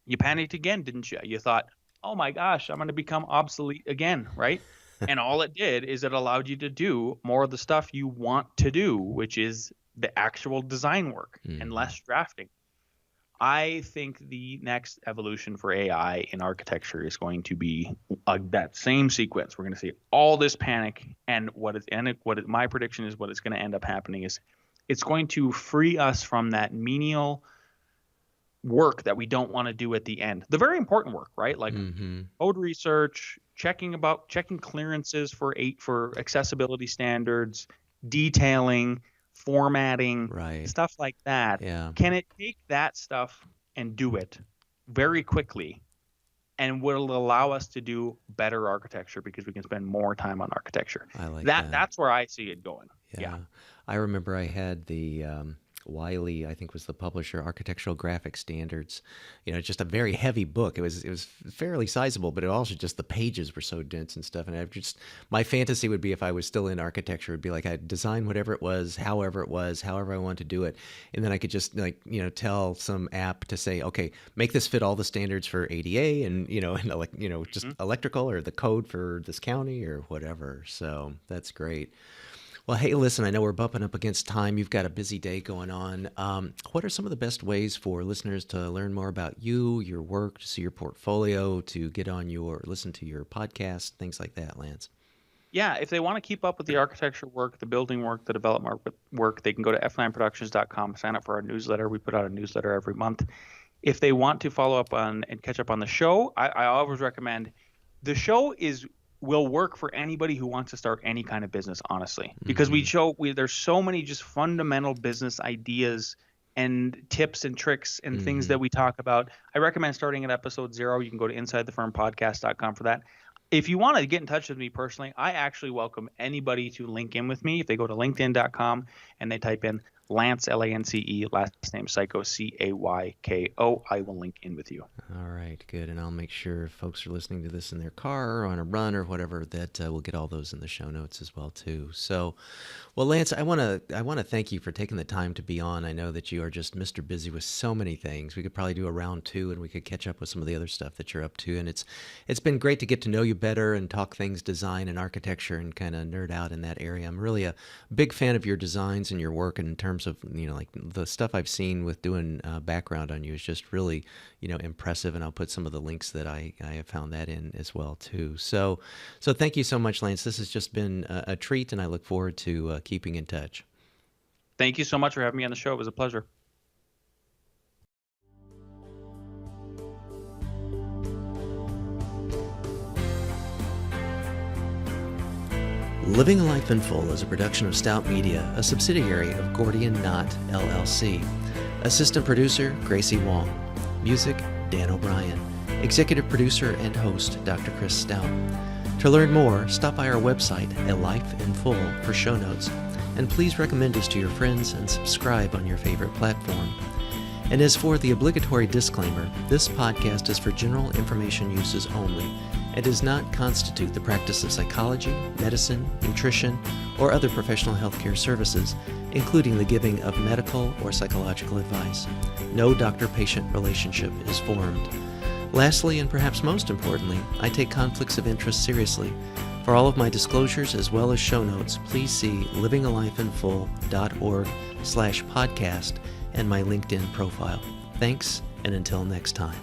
You panicked again, didn't you? You thought, oh my gosh, I'm going to become obsolete again, right? And all it did is it allowed you to do more of the stuff you want to do, which is the actual design work and less drafting. I think the next evolution for AI in architecture is going to be that same sequence. We're going to see all this panic, and my prediction is what is going to end up happening is it's going to free us from that menial work that we don't want to do at the end. The very important work, right? Like Mm-hmm. code research, checking clearances for accessibility standards, detailing, formatting, Right. stuff like that. Yeah. Can it take that stuff and do it very quickly, and will allow us to do better architecture because we can spend more time on architecture? I like that. That's where I see it going. Yeah. I remember I had the Wiley, I think was the publisher, Architectural Graphic Standards. Just a very heavy book. It was fairly sizable, but it also just the pages were so dense and stuff. And my fantasy would be, if I was still in architecture, it'd be like I'd design whatever it was, however I wanted to do it, and then I could just tell some app to say, okay, make this fit all the standards for ADA and just electrical or the code for this county or whatever. So that's great. Well, hey, listen, I know we're bumping up against time. You've got a busy day going on. What are some of the best ways for listeners to learn more about you, your work, to see your portfolio, to get on listen to your podcast, things like that, Lance? Yeah, if they want to keep up with the architecture work, the building work, the development work, they can go to f9productions.com, sign up for our newsletter. We put out a newsletter every month. If they want to follow up on and catch up on the show, I always recommend the show will work for anybody who wants to start any kind of business, honestly, because there's so many just fundamental business ideas and tips and tricks and things that we talk about. I recommend starting at episode 0. You can go to insidethefirmpodcast.com for that. If you want to get in touch with me personally, I actually welcome anybody to link in with me. If they go to linkedin.com and they type in Lance, Lance, last name Cayko, Cayko, I will link in with you. All right, good. And I'll make sure if folks are listening to this in their car or on a run or whatever, that we'll get all those in the show notes as well too. So, well, Lance, I want to thank you for taking the time to be on. I know that you are just Mr. Busy with so many things. We could probably do a round 2 and we could catch up with some of the other stuff that you're up to. And it's been great to get to know you better and talk things design and architecture and kind of nerd out in that area. I'm really a big fan of your designs and your work in terms of, like the stuff I've seen with doing background on you is just really, impressive. And I'll put some of the links that I have found that in as well too. So thank you so much, Lance. This has just been a treat, and I look forward to keeping in touch. Thank you so much for having me on the show. It was a pleasure. Living a Life in Full is a production of Stout Media, a subsidiary of Gordian Knot, LLC. Assistant producer, Gracie Wong. Music, Dan O'Brien. Executive producer and host, Dr. Chris Stout. To learn more, stop by our website at Life in Full for show notes. And please recommend us to your friends and subscribe on your favorite platform. And as for the obligatory disclaimer, this podcast is for general information uses only and does not constitute the practice of psychology, medicine, nutrition, or other professional healthcare services, including the giving of medical or psychological advice. No doctor-patient relationship is formed. Lastly, and perhaps most importantly, I take conflicts of interest seriously. For all of my disclosures as well as show notes, please see livingalifeinfull.org/podcast and my LinkedIn profile. Thanks, and until next time.